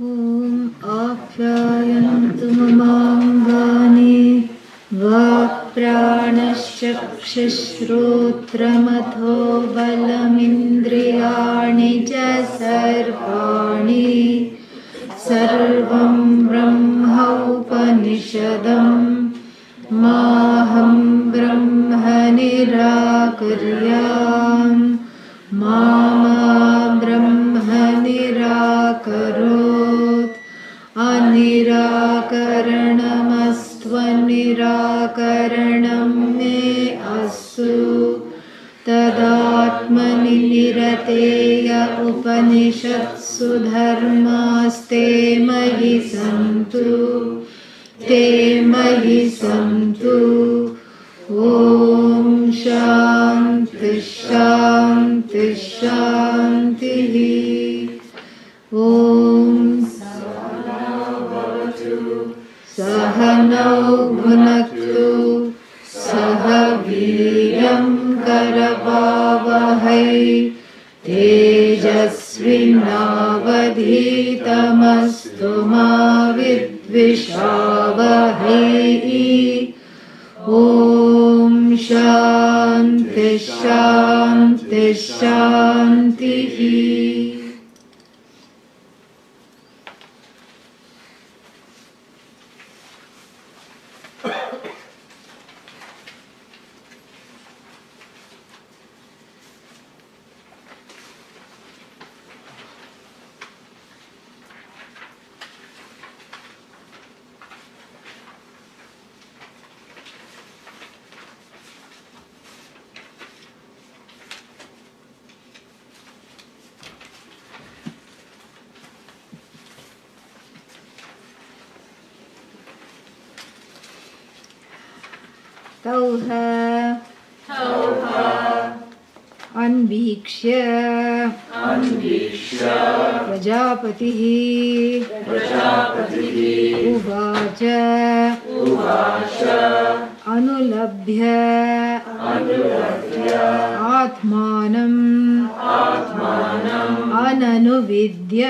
ॐ आप्यायन्तु ममाङ्गानि वाक्प्राणश्चक्षुश्रोत्रमथो बलमिन्द्रियाणि च सर्वाणि सर्वं ब्रह्मोपनिषदं माहं ब्रह्म निराकुर्याम् मा ब्रह्म निराकरोत् अनिराकरणमस्त्वनिराकरणं मे अस्तु तदात्मनि निरतेय उपनिषत्सु धर्मास्ते मयि सन्तु ते मयि सन्तु। ॐ शान्ति शान्ति शान्तिः। ॐ सहनौ भुनक्तु सह वीर्यं करवावहै तेजस्विनावधीतमस्तु मा विद्विषावहै। ॐ शान्ति शान्ति शान्तिः। तौह अन्वीक्ष्य प्रजापतिः उवाच अनुलभ्य आत्मानम् अननुविद्य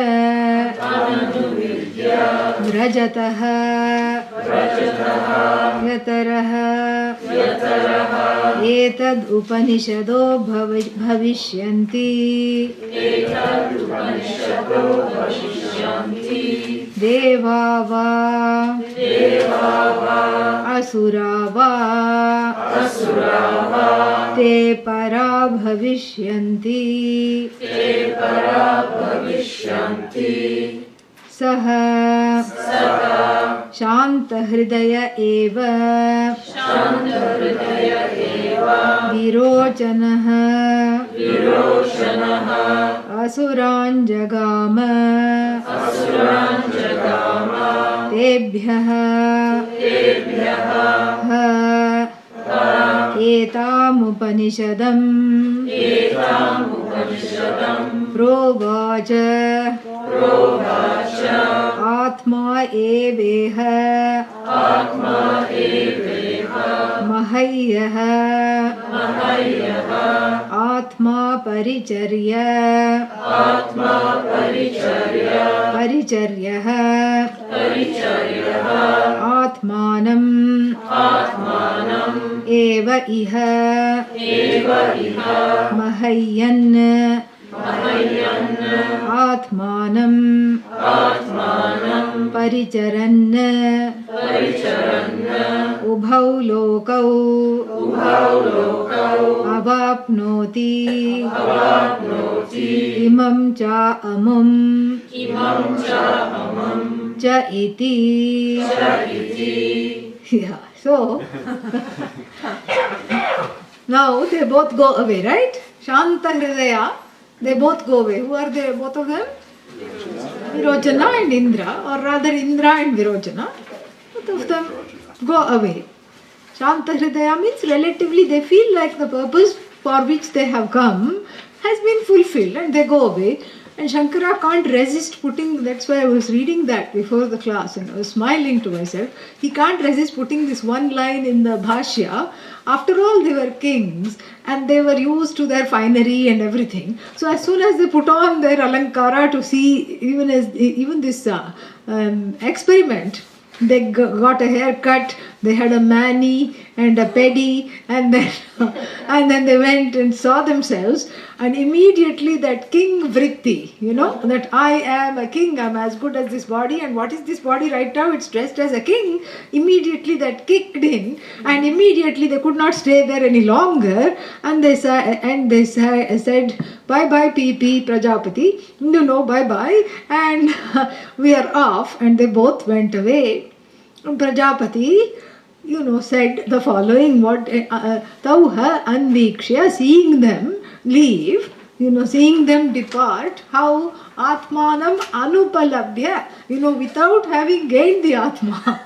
व्रजतः यतरः एतद् उपनिषदो भविष्यन्ति देवा वा असुरा वा ते परा भविष्यन्ति। सः शान्तहृदय एव विरोचनः असुरान् जगाम तेभ्यः एतामुपनिषदम् प्रोवाच आत्मा एवेह मह्यः आत्मा परिचर्यः आत्मानम् एव इह मह्यन् आत्मानं परिचरन् उभौ लोकौ अवाप्नोति इमं च अमुं च इति। Yeah, so now they both go away, right? Shanta Hridaya, they both go away. Who are they, both of them? Virochana and Indra, or rather Indra and Virochana. Both of them go away. Shanta Hridaya means relatively they feel like the purpose for which they have come has been fulfilled and they go away. And Shankara can't resist putting, that's why I was reading that before the class and I was smiling to myself. He can't resist putting this one line in the Bhashya. After all, they were kings and they were used to their finery and everything. So as soon as they put on their alankara to see even this experiment, they got a haircut, they had a mani and a pedi, and then they went and saw themselves, and immediately that king vritti, that I am a king, I'm as good as this body, and what is this body right now? It's dressed as a king. Immediately that kicked in, and immediately they could not stay there any longer, and they said bye bye PP Prajapati, bye bye, and we are off, and they both went away. And Prajapati, said the following, what Tauha Anvikshya, seeing them leave, seeing them depart, how Atmanam Anupalabhya, without having gained the Atma.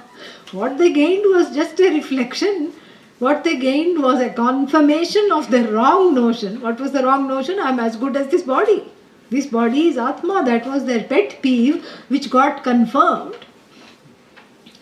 What they gained was just a reflection. What they gained was a confirmation of the wrong notion. What was the wrong notion? I'm as good as this body. This body is Atma. That was their pet peeve, which got confirmed.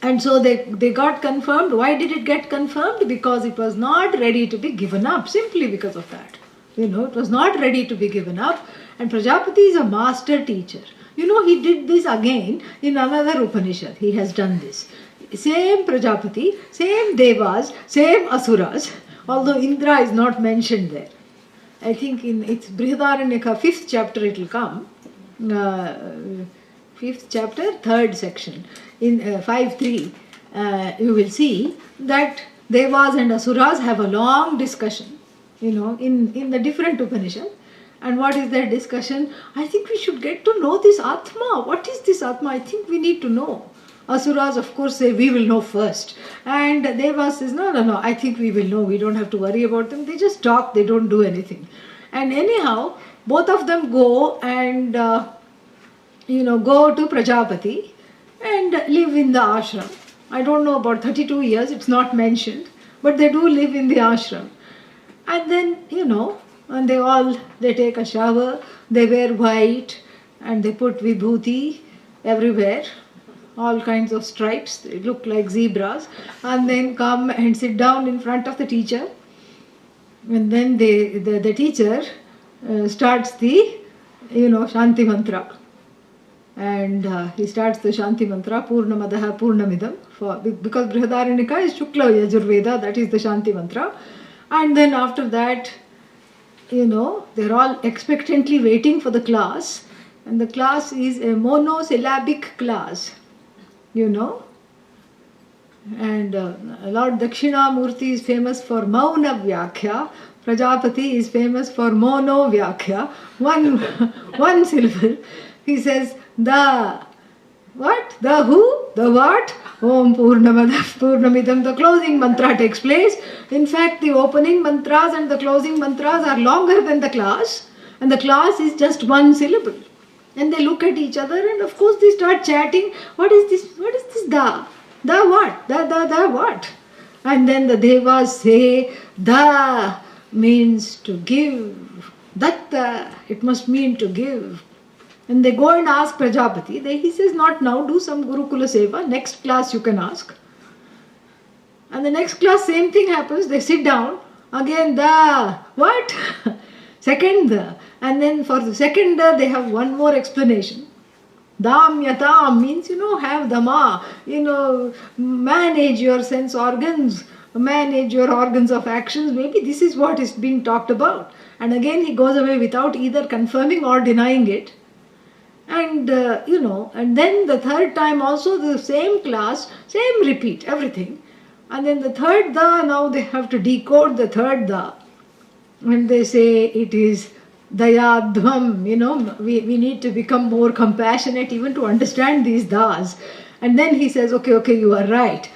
And so they got confirmed. Why did it get confirmed? Because it was not ready to be given up. Simply because of that. It was not ready to be given up. And Prajapati is a master teacher. He did this again in another Upanishad. He has done this. Same Prajapati, same Devas, same Asuras. Although Indra is not mentioned there. I think in its Brihadaranyaka 5th chapter it will come. 5th chapter, 3rd section. In 5.3, you will see that Devas and Asuras have a long discussion, in the different Upanishad. And what is their discussion? I think we should get to know this Atma. What is this Atma? I think we need to know. Asuras, of course, say we will know first. And Devas says, no, I think we will know. We don't have to worry about them. They just talk, they don't do anything. And anyhow, both of them go and, go to Prajapati and live in the ashram. I don't know, about 32 years, it's not mentioned, but they do live in the ashram. And then, and they take a shower, they wear white, and they put vibhuti everywhere, all kinds of stripes, they look like zebras, and then come and sit down in front of the teacher. And then the teacher starts the, Shanti mantra. And he starts the Shanti mantra, Purnamadaha Purnamidam, because Brihadaranyaka is Shukla Yajurveda, that is the Shanti mantra. And then after that, they're all expectantly waiting for the class. And the class is a monosyllabic class, And Lord Dakshinamurti is famous for Mauna Vyakhya. Prajapati is famous for Mono Vyakhya. One syllable. He says, the what? The who? The what? Om Purnamadah Purnamidam. The closing mantra takes place. In fact, the opening mantras and the closing mantras are longer than the class. And the class is just one syllable. And they look at each other and of course they start chatting. What is this? What is this da? Da what? Da what? And then the Devas say, da means to give. Datta, it must mean to give. And they go and ask Prajapati. He says, not now, do some Gurukula Seva. Next class you can ask. And the next class, same thing happens. They sit down. Again, the what? Second the. And then for the second the, they have one more explanation. Dam yatam means, have dama. Manage your sense organs. Manage your organs of actions. Maybe this is what is being talked about. And again he goes away without either confirming or denying it. And, and then the third time also the same class, same repeat, everything. And then the third da, now they have to decode the third da. And they say it is dayadhvam, we need to become more compassionate even to understand these das. And then he says, okay, you are right.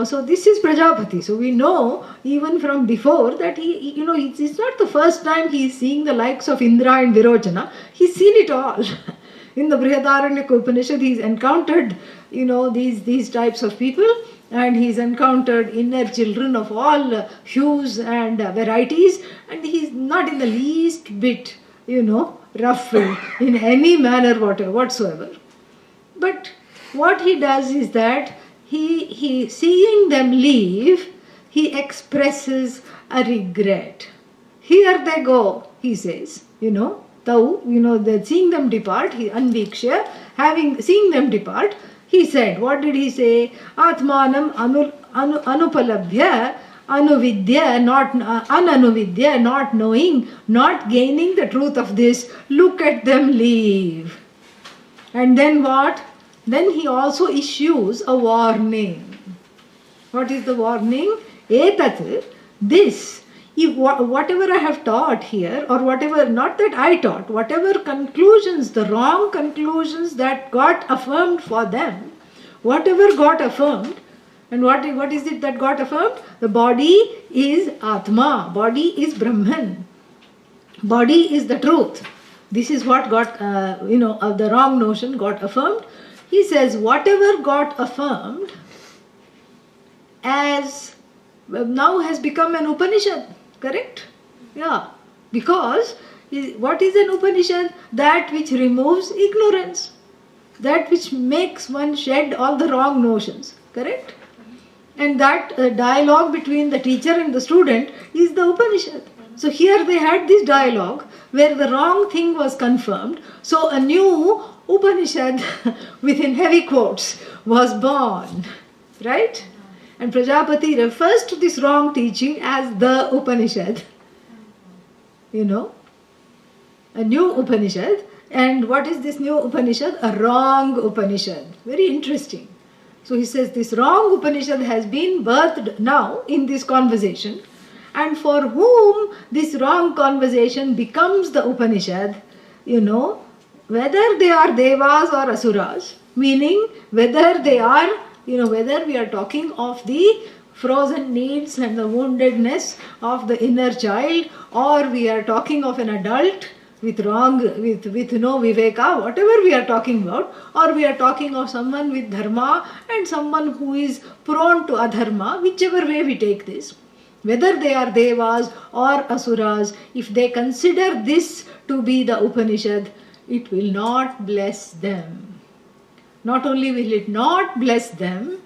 So this is Prajapati. So we know even from before that it's not the first time he is seeing the likes of Indra and Virojana. He's seen it all. In the Brihadaranyaka Upanishad, he's encountered, these types of people, and he's encountered inner children of all hues and varieties, and he's not in the least bit, ruffled in any manner whatsoever. But what he does is that he seeing them leave, he expresses a regret. Here they go, he says, Tau, that seeing them depart, Anviksha, seeing them depart, he said, what did he say? Atmanam anupalabhya, anuvidya, not ananuvidya, not knowing, not gaining the truth of this. Look at them leave. And then what? Then he also issues a warning. What is the warning? Etat, this, whatever I have taught here, or whatever, not that I taught, whatever conclusions, the wrong conclusions that got affirmed for them, whatever got affirmed, and what is it that got affirmed? The body is Atma, body is Brahman, body is the truth. This is what got, the wrong notion got affirmed. He says, whatever got affirmed as now has become an Upanishad, correct? Yeah, because what is an Upanishad? That which removes ignorance, that which makes one shed all the wrong notions, correct? And that dialogue between the teacher and the student is the Upanishad. So here they had this dialogue where the wrong thing was confirmed. So a new Upanishad within heavy quotes was born, right? And Prajapati refers to this wrong teaching as the Upanishad. A new Upanishad. And what is this new Upanishad? A wrong Upanishad. Very interesting. So he says this wrong Upanishad has been birthed now in this conversation, and for whom this wrong conversation becomes the Upanishad, whether they are devas or asuras, meaning whether they are, whether we are talking of the frozen needs and the woundedness of the inner child, or we are talking of an adult with no viveka, whatever we are talking about, or we are talking of someone with dharma and someone who is prone to adharma, whichever way we take this, whether they are devas or asuras, if they consider this to be the Upanishad, it will not bless them. Not only will it not bless them,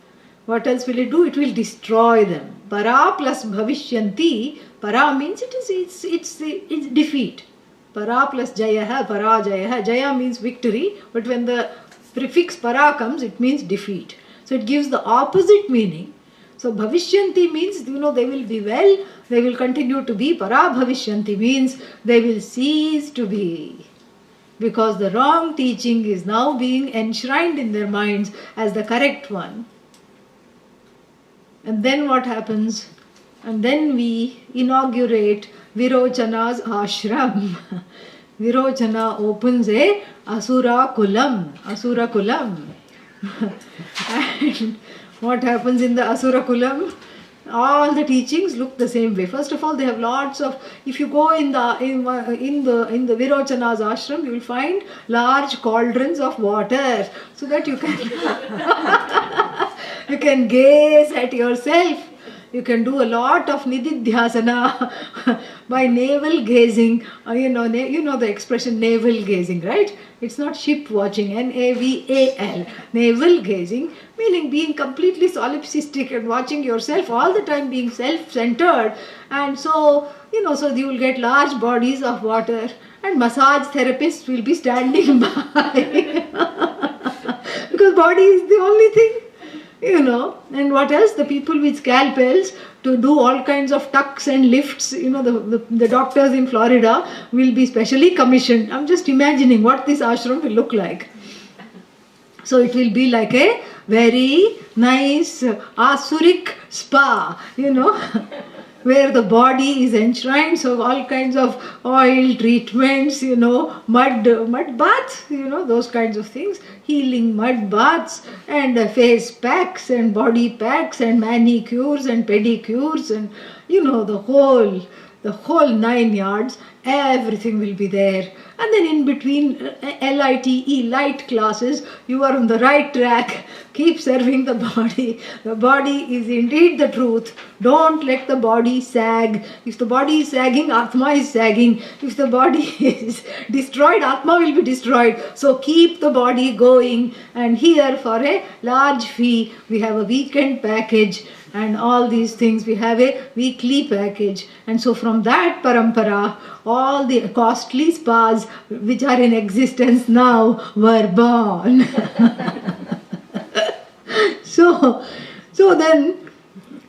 what else will it do? It will destroy them. Para plus bhavishyanti, para means it's defeat. Para plus jayaha, para jayaha. Jaya means victory, but when the prefix para comes, it means defeat. So it gives the opposite meaning. So bhavishyanti means, they will be well, they will continue to be. Para bhavishyanti means they will cease to be. Because the wrong teaching is now being enshrined in their minds as the correct one. And then what happens? And then we inaugurate Virochana's ashram. Virochana opens a Asura Kulam. And what happens in the Asura Kulam? All the teachings look the same way. First of all, they have lots of. If you go in the Virochana's ashram, you will find large cauldrons of water, so that you can gaze at yourself. You can do a lot of nididhyasana by navel gazing. You know the expression navel gazing, right? It's not ship watching, Naval, navel gazing, meaning being completely solipsistic and watching yourself all the time, being self-centered. And so, so you will get large bodies of water, and massage therapists will be standing by. Because body is the only thing. And what else? The people with scalpels to do all kinds of tucks and lifts, the doctors in Florida will be specially commissioned. I'm just imagining what this ashram will look like. So it will be like a very nice Asuric spa, where the body is enshrined. So all kinds of oil treatments, mud baths, those kinds of things. Healing mud baths and face packs and body packs and manicures and pedicures and, the whole 9 yards. Everything will be there. And then in between LITE, light classes, you are on the right track. Keep serving the body. The body is indeed the truth. Don't let the body sag. If the body is sagging, Atma is sagging. If the body is destroyed, Atma will be destroyed. So keep the body going. And here for a large fee, we have a weekend package and all these things. We have a weekly package. And so from that parampara, all the costly spas which are in existence now were born. So then,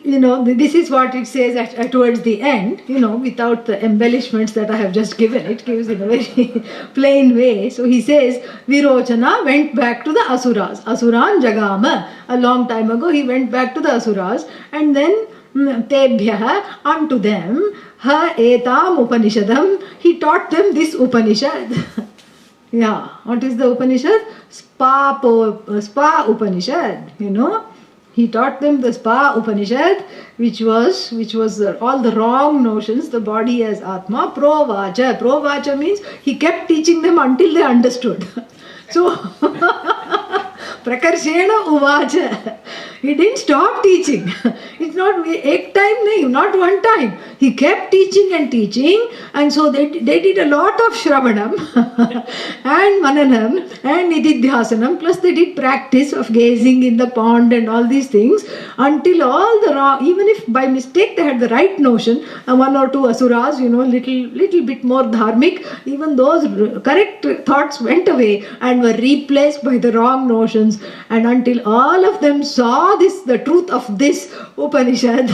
this is what it says towards the end, without the embellishments that I have just given. It gives in a very plain way. So he says, Virochana went back to the Asuras. Asuran Jagama. A long time ago, he went back to the Asuras. And then, Tebhyaha, unto them, Ha etam Upanishadam. He taught them this Upanishad. Yeah, what is the Upanishad? Spa Upanishad, He taught them the Spa Upanishad, which was all the wrong notions, the body as Atma. Provacha. Provacha means he kept teaching them until they understood. So, Prakarshena Uvacha. He didn't stop teaching. It's not ek time, not one time. He kept teaching and teaching, and so they did a lot of Shravanam and Mananam and Nididhyasanam, plus they did practice of gazing in the pond and all these things until all the wrong, even if by mistake they had the right notion, one or two asuras, little bit more dharmic, even those correct thoughts went away and were replaced by the wrong notions, and until all of them saw the truth of this Upanishad,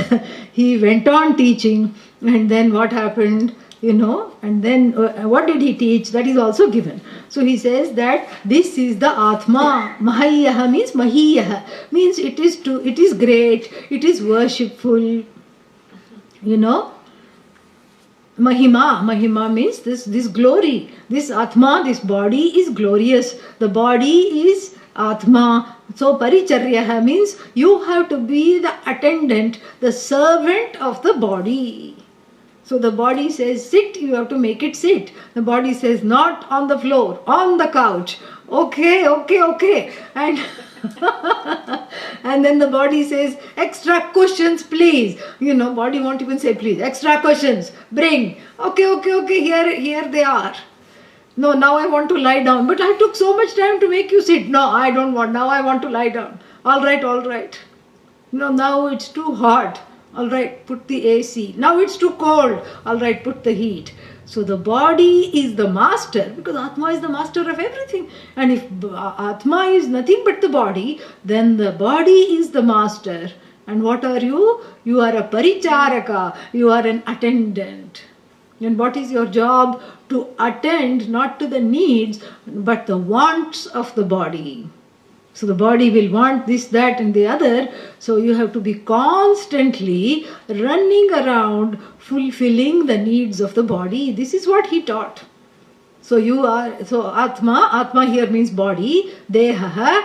he went on teaching. And then what happened, and then what did he teach? That is also given. So he says that this is the Atma. Mahayaha means Mahiyaha, means it is great, it is worshipful, Mahima means this glory. This Atma, this body is glorious. The body is Atma. So Paricharyaha means you have to be the attendant, the servant of the body. So the body says sit, you have to make it sit. The body says not on the floor, on the couch. Okay. And and then the body says extra cushions please. Body won't even say please. Extra cushions, bring. Okay, here they are. No, now I want to lie down. But I took so much time to make you sit. No, I don't want. Now I want to lie down. All right. Now it's too hot. All right, put the AC. Now it's too cold. All right, put the heat. So the body is the master, because Atma is the master of everything. And if Atma is nothing but the body, then the body is the master. And what are you? You are a paricharaka. You are an attendant. And what is your job? To attend not to the needs, but the wants of the body. So the body will want this, that and the other. So you have to be constantly running around fulfilling the needs of the body. This is what he taught. So Atma here means body. Deha,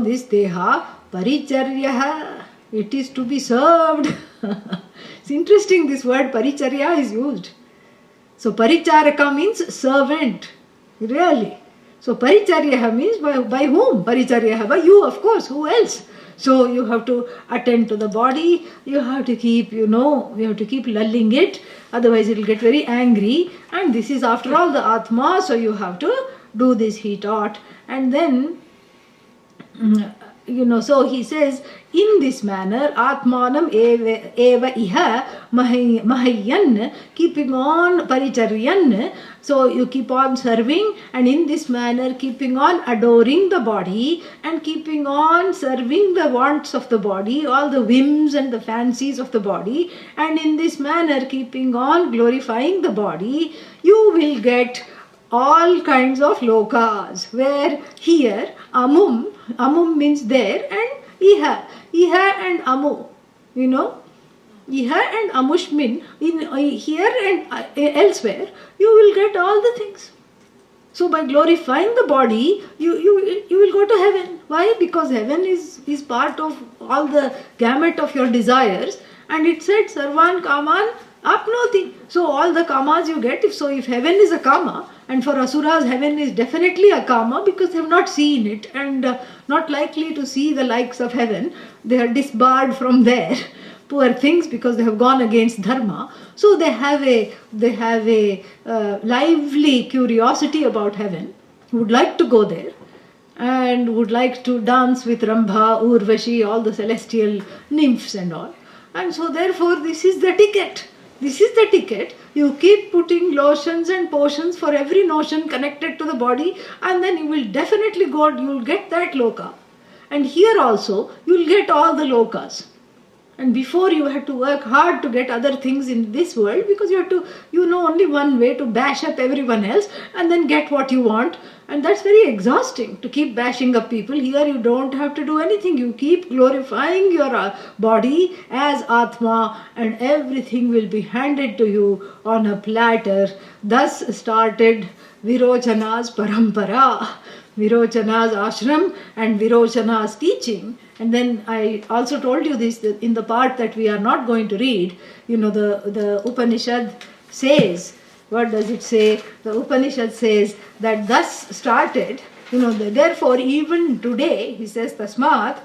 this Deha, Paricharyaha. It is to be served. It's interesting this word Paricharya is used. So Paricharaka means servant. Really. So Paricharyaha means by whom? Paricharyaha, by you, of course. Who else? So you have to attend to the body. You have to keep, you have to keep lulling it. Otherwise it will get very angry. And this is after all the Atma. So you have to do this, he taught. And then, so he says, in this manner, Atmanam eva iha mahayyan, keeping on paricharyan. So you keep on serving, and in this manner keeping on adoring the body and keeping on serving the wants of the body, all the whims and the fancies of the body, and in this manner keeping on glorifying the body, you will get all kinds of lokas, where here amum means there, and iha and amu, iha and amushmin, in here and elsewhere, you will get all the things. So by glorifying the body, you will go to heaven. Why? Because heaven is part of all the gamut of your desires, and it said sarvan kaman Apnoti. So all the kamas you get, if heaven is a kama, and for asuras heaven is definitely a kama because they have not seen it and not likely to see the likes of heaven. They are disbarred from there. Poor things, because they have gone against dharma. So they have a lively curiosity about heaven, would like to go there and would like to dance with Rambha, Urvashi, all the celestial nymphs and all. And so therefore this is the ticket. This is the ticket. You keep putting lotions and potions for every notion connected to the body, and then you will definitely go, you will get that loka. And here also you will get all the lokas. And before you had to work hard to get other things in this world, because you have to, only one way to bash up everyone else and then get what you want. And that's very exhausting to keep bashing up people. Here you don't have to do anything. You keep glorifying your body as Atma and everything will be handed to you on a platter. Thus started Virochana's parampara, Virochana's ashram and Virochana's teaching. And then I also told you this in the part that we are not going to read. The Upanishad says, what does it say? The Upanishad says that thus started, therefore even today, he says, Tasmat,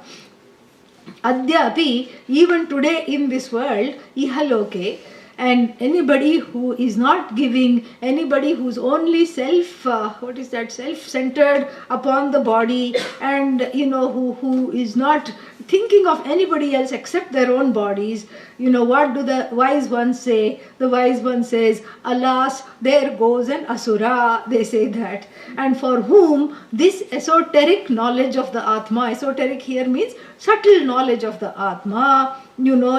Adyapi, even today in this world, Ihaloke, and anybody who is not giving, anybody who's only self-centered upon the body and, who is not thinking of anybody else except their own bodies, what do the wise ones say? The wise one says, alas, there goes an asura, they say that. And for whom this esoteric knowledge of the Atma, esoteric here means subtle knowledge of the Atma,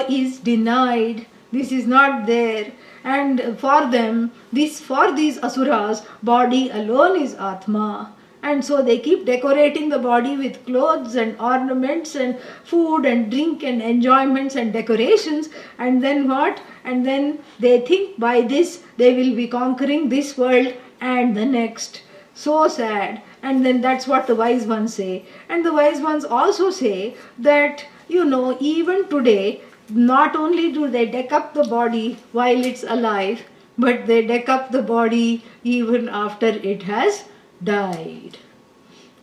is denied. This is not there. And for them, for these asuras, body alone is Atma. And so they keep decorating the body with clothes and ornaments and food and drink and enjoyments and decorations. And then what? And then they think by this they will be conquering this world and the next. So sad. And then that's what the wise ones say. And the wise ones also say that, even today, not only do they deck up the body while it's alive, but they deck up the body even after it has died.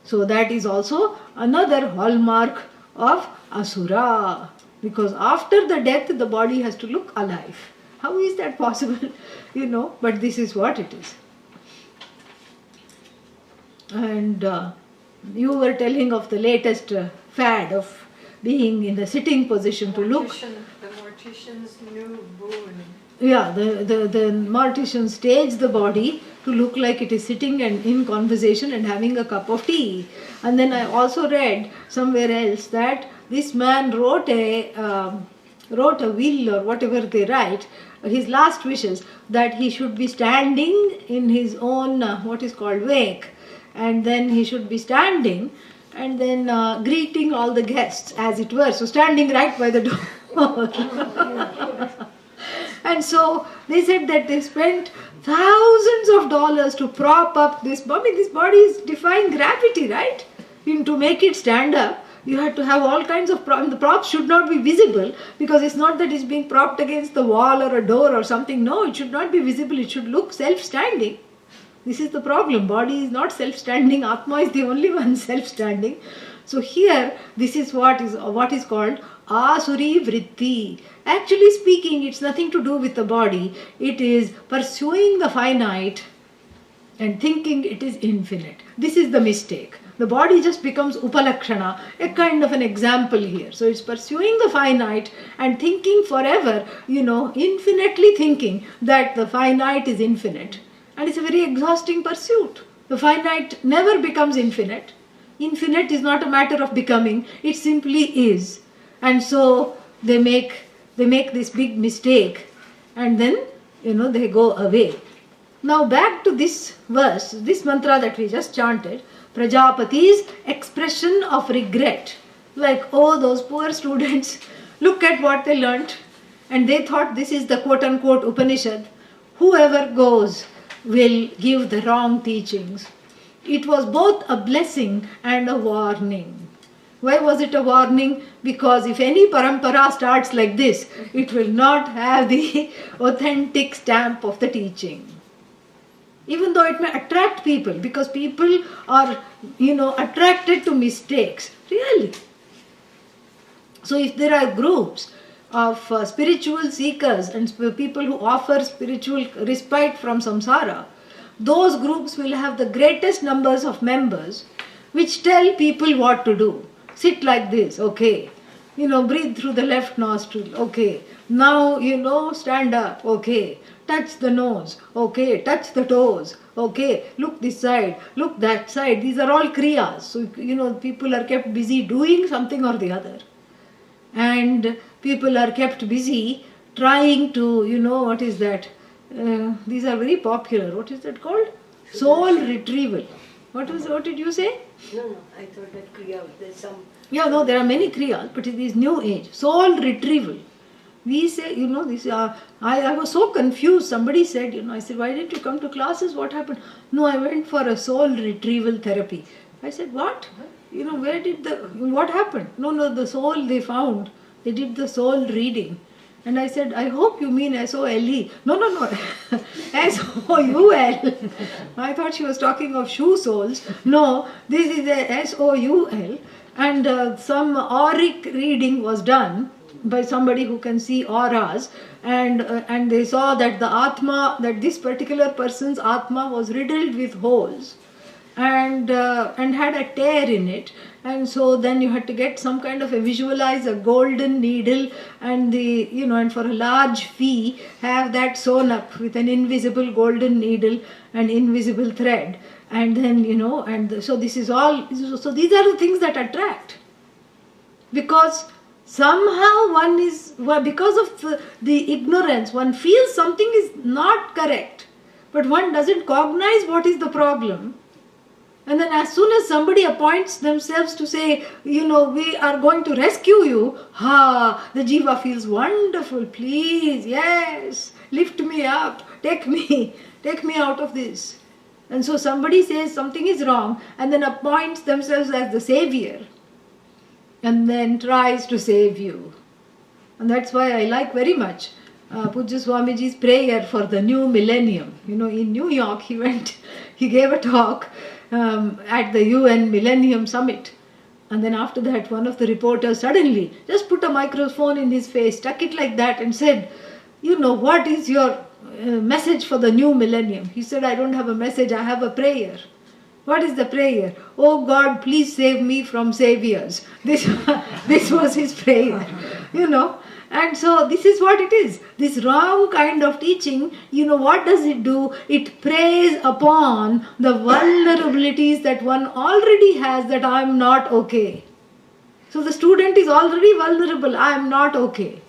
So that is also another hallmark of asura, because after the death the body has to look alive. How is that possible? But this is what it is. And you were telling of the latest fad of being in the sitting position to look. The mortician's new boon. Yeah, the mortician staged the body to look like it is sitting and in conversation and having a cup of tea. And then I also read somewhere else that this man wrote a will or whatever they write, his last wishes, that he should be standing in his own what is called wake, and then he should be standing and then greeting all the guests, as it were. So standing right by the door. And so they said that they spent thousands of dollars to prop up this body. This body is defying gravity, right? To make it stand up, you have to have all kinds of props. The props should not be visible, because it's not that it's being propped against the wall or a door or something. No, it should not be visible. It should look self-standing. This is the problem. Body is not self-standing. Atma is the only one self-standing. So here, this is what is called asuri vritti. Actually speaking, it's nothing to do with the body. It is pursuing the finite and thinking it is infinite. This is the mistake. The body just becomes upalakshana, a kind of an example here. So it's pursuing the finite and thinking forever, infinitely thinking that the finite is infinite. And it's a very exhausting pursuit. The finite never becomes infinite. Infinite is not a matter of becoming, it simply is. And so they make this big mistake, and then they go away. Now back to this verse, this mantra that we just chanted, Prajapati's expression of regret. Like, oh, those poor students, look at what they learnt, and they thought this is the quote-unquote Upanishad. Whoever goes will give the wrong teachings. It was both a blessing and a warning. Why was it a warning? Because if any parampara starts like this, it will not have the authentic stamp of the teaching. Even though it may attract people, because people are, attracted to mistakes. Really. So if there are groups of spiritual seekers and people who offer spiritual respite from samsara, those groups will have the greatest numbers of members which tell people what to do. Sit like this, okay. Breathe through the left nostril, okay. Now, stand up, okay. Touch the nose, okay. Touch the toes, okay. Look this side, look that side. These are all kriyas. So, people are kept busy doing something or the other. And people are kept busy trying to, what is that? These are very popular. What is that called? Soul retrieval. What did you say? No, I thought that Kriya, there's some... Yeah, no, there are many kriyas, but it is new age. Soul retrieval. We say, this. I was so confused. Somebody said, I said, why didn't you come to classes? What happened? No, I went for a soul retrieval therapy. I said, what? What happened? No, the soul they found. They did the soul reading. And I said, I hope you mean S-O-L-E. No. S-O-U-L. I thought she was talking of shoe soles. No, this is a S-O-U-L. And some auric reading was done by somebody who can see auras. And they saw that the Atma, that this particular person's Atma was riddled with holes. And had a tear in it, and so then you had to get some kind of visualize a golden needle and and for a large fee have that sewn up with an invisible golden needle and invisible thread, and then so this is all. So these are the things that attract, because somehow because of the ignorance, one feels something is not correct, but one doesn't cognize what is the problem. And then as soon as somebody appoints themselves to say, we are going to rescue you, the jiva feels wonderful, please, yes, lift me up, take me out of this. And so somebody says something is wrong and then appoints themselves as the savior and then tries to save you. And that's why I like very much Pujya Swamiji's prayer for the new millennium. In New York he gave a talk at the UN Millennium Summit. And then after that, one of the reporters suddenly just put a microphone in his face, stuck it like that and said, what is your message for the new millennium? He said, I don't have a message, I have a prayer. What is the prayer? Oh God, please save me from saviors. This was his prayer, And so this is what it is. This wrong kind of teaching, what does it do? It preys upon the vulnerabilities that one already has, that I am not okay. So the student is already vulnerable, I am not okay.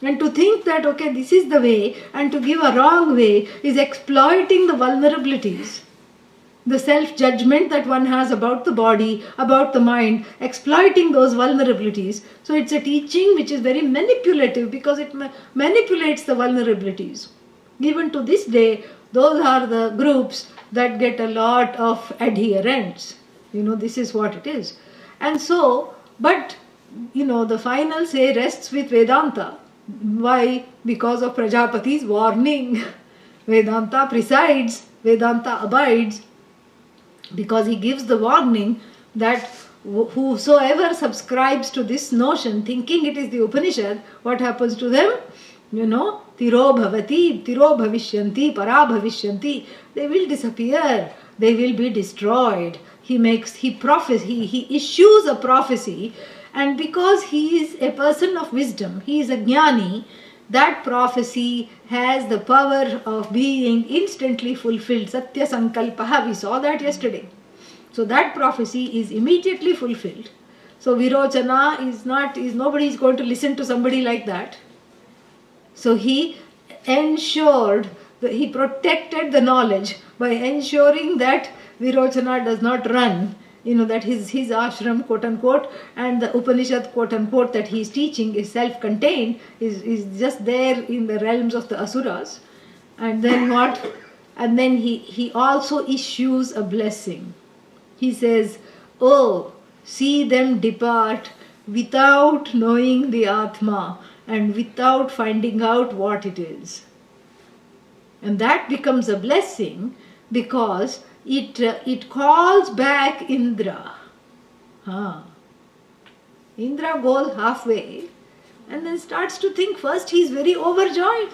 And to think that, okay, this is the way, and to give a wrong way is exploiting the vulnerabilities. The self-judgment that one has about the body, about the mind, exploiting those vulnerabilities. So it's a teaching which is very manipulative because it manipulates the vulnerabilities. Even to this day, those are the groups that get a lot of adherents. This is what it is. And so, but, the final say rests with Vedanta. Why? Because of Prajapati's warning. Vedanta presides, Vedanta abides. Because he gives the warning that whosoever subscribes to this notion, thinking it is the Upanishad, what happens to them? Tiro bhavati, tiro bhavishyanti, para bhavishyanti. They will disappear. They will be destroyed. He issues a prophecy, and because he is a person of wisdom, he is a jnani, that prophecy has the power of being instantly fulfilled. Satya Sankalpaha, we saw that yesterday. So that prophecy is immediately fulfilled. So Virochana nobody is going to listen to somebody like that. So he protected the knowledge by ensuring that Virochana does not run. That his ashram, quote unquote, and the Upanishad, quote unquote, that he is teaching is self-contained, is just there in the realms of the asuras. And then what? And then he also issues a blessing. He says, oh, see them depart without knowing the Atma and without finding out what it is. And that becomes a blessing because it calls back Indra. Indra goes halfway and then starts to think. First he is very overjoyed.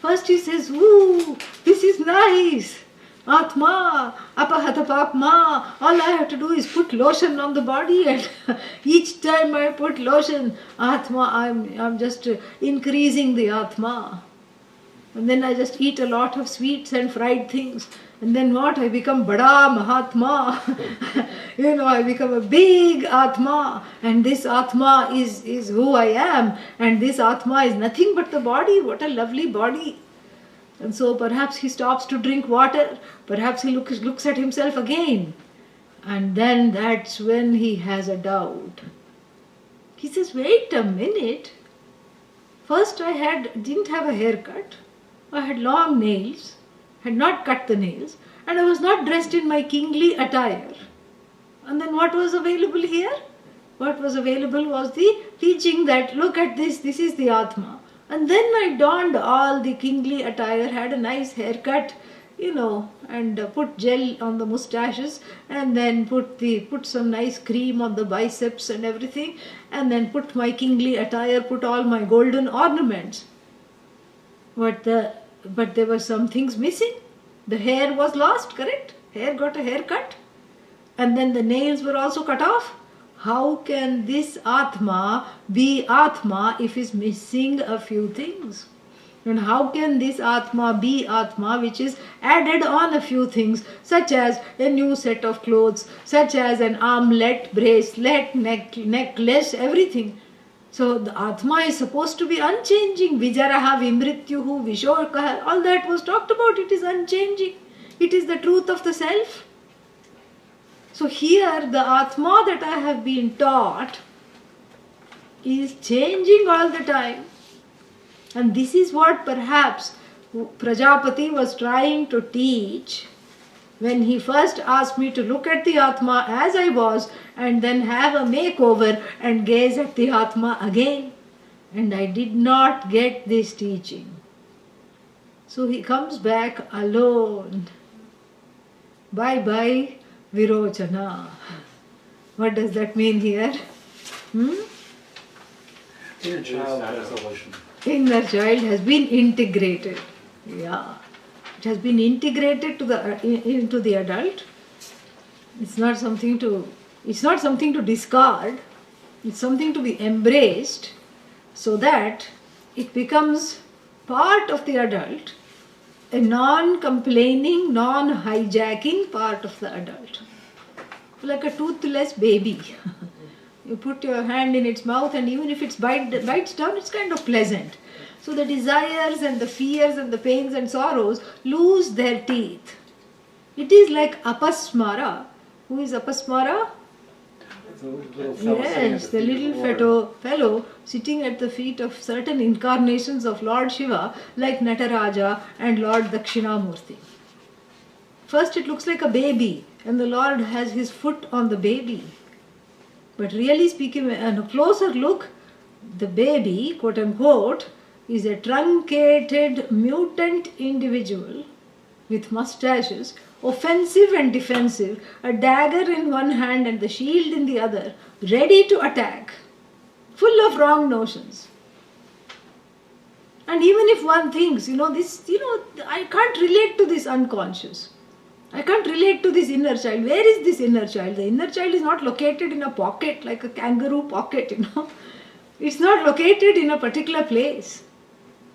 First he says, "Ooh, this is nice. Atma, apahata papma. All I have to do is put lotion on the body, and each time I put lotion, Atma, I'm just increasing the Atma. And then I just eat a lot of sweets and fried things. And then what? I become Bada Mahatma. I become a big Atma. And this Atma is who I am. And this Atma is nothing but the body. What a lovely body." And so perhaps he stops to drink water. Perhaps he looks at himself again. And then that's when he has a doubt. He says, "Wait a minute. First I didn't have a haircut. I had long nails, had not cut the nails, and I was not dressed in my kingly attire. And then what was available here? What was available was the teaching that, look at this is the Atma. And then I donned all the kingly attire, had a nice haircut, and put gel on the mustaches, and then put some nice cream on the biceps and everything, and then put my kingly attire, put all my golden ornaments. But there were some things missing. The hair was lost, correct? Hair got a haircut. And then the nails were also cut off. How can this Atma be Atma if it's missing a few things? And how can this Atma be Atma which is added on a few things, such as a new set of clothes, such as an armlet, bracelet, necklace, everything? So the Atma is supposed to be unchanging. Vijaraha, Vimrityuhu, Vishokaha, all that was talked about. It is unchanging. It is the truth of the self. So here the Atma that I have been taught is changing all the time. And this is what perhaps Prajapati was trying to teach when he first asked me to look at the Atma as I was and then have a makeover and gaze at the Atma again. And I did not get this teaching. So he comes back alone. Bye-bye, Virochana. What does that mean here? Inner child isolation. Inner child has been integrated. Yeah. It has been integrated into the adult. It's not something to discard. It's something to be embraced so that it becomes part of the adult, a non-complaining, non-hijacking part of the adult. Like a toothless baby. You put your hand in its mouth and even if it bites down, it's kind of pleasant. So the desires and the fears and the pains and sorrows lose their teeth. It is like Apasmara. Who is Apasmara? Yes, the little fellow sitting at the feet of certain incarnations of Lord Shiva like Nataraja and Lord Dakshinamurti. First it looks like a baby and the Lord has his foot on the baby. But really speaking, on a closer look, the baby, quote unquote, is a truncated mutant individual with mustaches, offensive and defensive, a dagger in one hand and the shield in the other, ready to attack, full of wrong notions. And even if one thinks, I can't relate to this unconscious. I can't relate to this inner child. Where is this inner child? The inner child is not located in a pocket like a kangaroo pocket, It's not located in a particular place.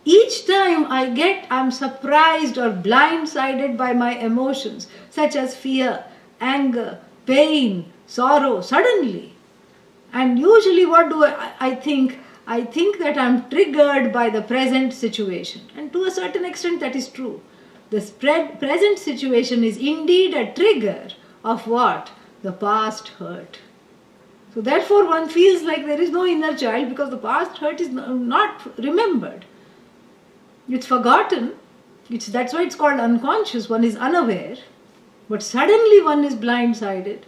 Each time I'm surprised or blindsided by my emotions, such as fear, anger, pain, sorrow, suddenly. And usually what do I think? I think that I'm triggered by the present situation. And to a certain extent that is true. The present situation is indeed a trigger of what? The past hurt. So therefore one feels like there is no inner child because the past hurt is not remembered. It's forgotten. That's why it's called unconscious. One is unaware. But suddenly one is blindsided.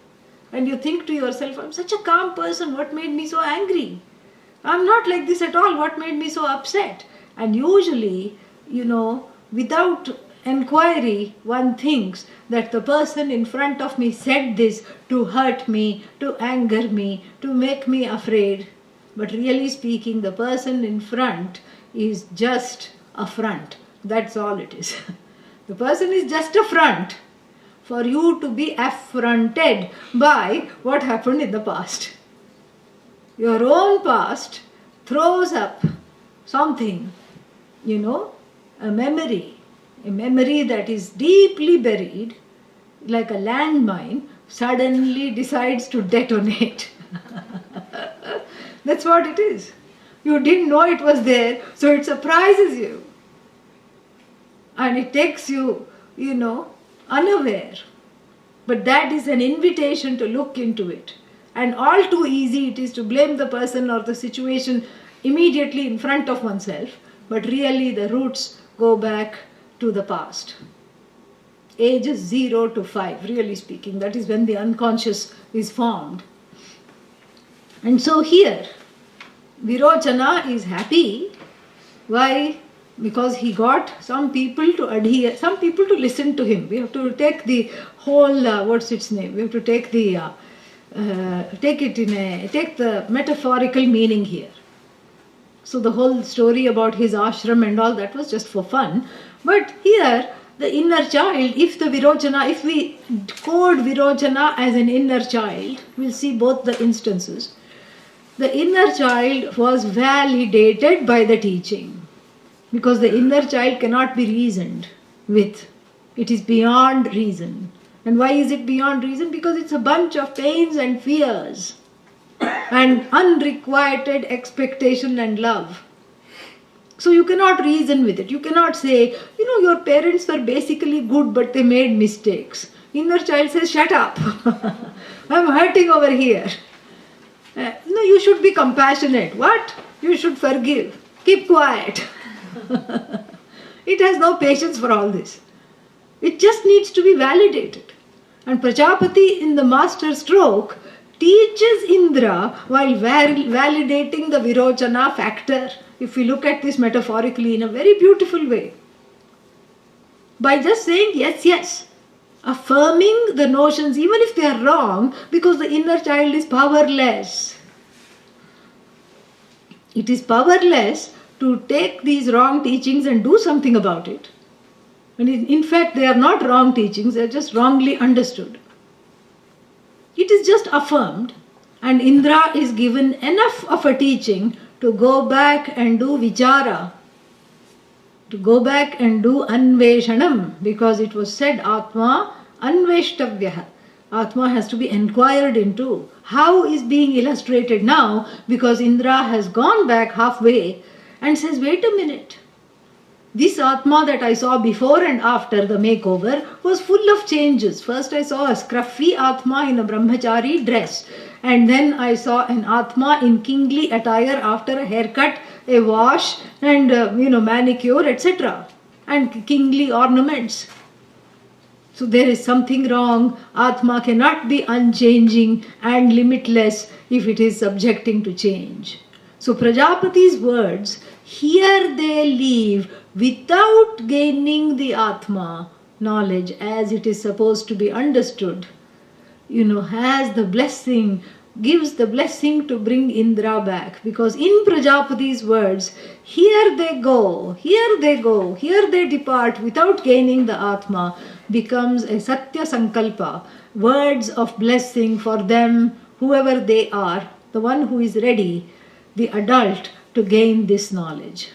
and you think to yourself, I'm such a calm person, what made me so angry? I'm not like this at all, what made me so upset? And usually, without inquiry, one thinks that the person in front of me said this to hurt me, to anger me, to make me afraid. But really speaking, the person in front is just a front. That's all it is. The person is just a front for you to be affronted by what happened in the past. Your own past throws up something, a memory that is deeply buried, like a landmine, suddenly decides to detonate. That's what it is. You didn't know it was there, so it surprises you. And it takes you, unaware. But that is an invitation to look into it. And all too easy it is to blame the person or the situation immediately in front of oneself. But really the roots go back to the past. Ages 0 to 5, really speaking. That is when the unconscious is formed. And so here, Virochana is happy. Why? Because he got some people to adhere, some people to listen to him. We have to take the whole, what's its name? We have to take the, take the metaphorical meaning here. So the whole story about his ashram and all that was just for fun. But here, the inner child, if we code Virochana as an inner child, we'll see both the instances. The inner child was validated by the teaching. Because the inner child cannot be reasoned with. It is beyond reason. And why is it beyond reason? Because it's a bunch of pains and fears and unrequited expectation and love. So you cannot reason with it. You cannot say, your parents were basically good but they made mistakes. Inner child says, shut up. I'm hurting over here. You should be compassionate. What? You should forgive. Keep quiet. It has no patience for all this. It just needs to be validated. And Prajapati in the master stroke teaches Indra while validating the Virochana factor, if we look at this metaphorically in a very beautiful way. By just saying yes, yes, affirming the notions even if they are wrong, because the inner child is powerless. It is powerless to take these wrong teachings and do something about it. And in fact, they are not wrong teachings, they are just wrongly understood. It is just affirmed, and Indra is given enough of a teaching to go back and do vichara, to go back and do anveshanam, because it was said, Atma anveshtavyaha. Atma has to be inquired into. How is being illustrated now? Because Indra has gone back halfway and says, wait a minute. This Atma that I saw before and after the makeover was full of changes. First I saw a scruffy Atma in a brahmachari dress. And then I saw an Atma in kingly attire after a haircut, a wash and manicure, etc. And kingly ornaments. So there is something wrong. Atma cannot be unchanging and limitless if it is subjecting to change. So Prajapati's words, here they leave without gaining the Atma knowledge as it is supposed to be understood, has the blessing, gives the blessing to bring Indra back. Because in Prajapati's words, here they go, here they depart without gaining the Atma, becomes a Satya Sankalpa, words of blessing for them, whoever they are, the one who is ready, the adult, to gain this knowledge.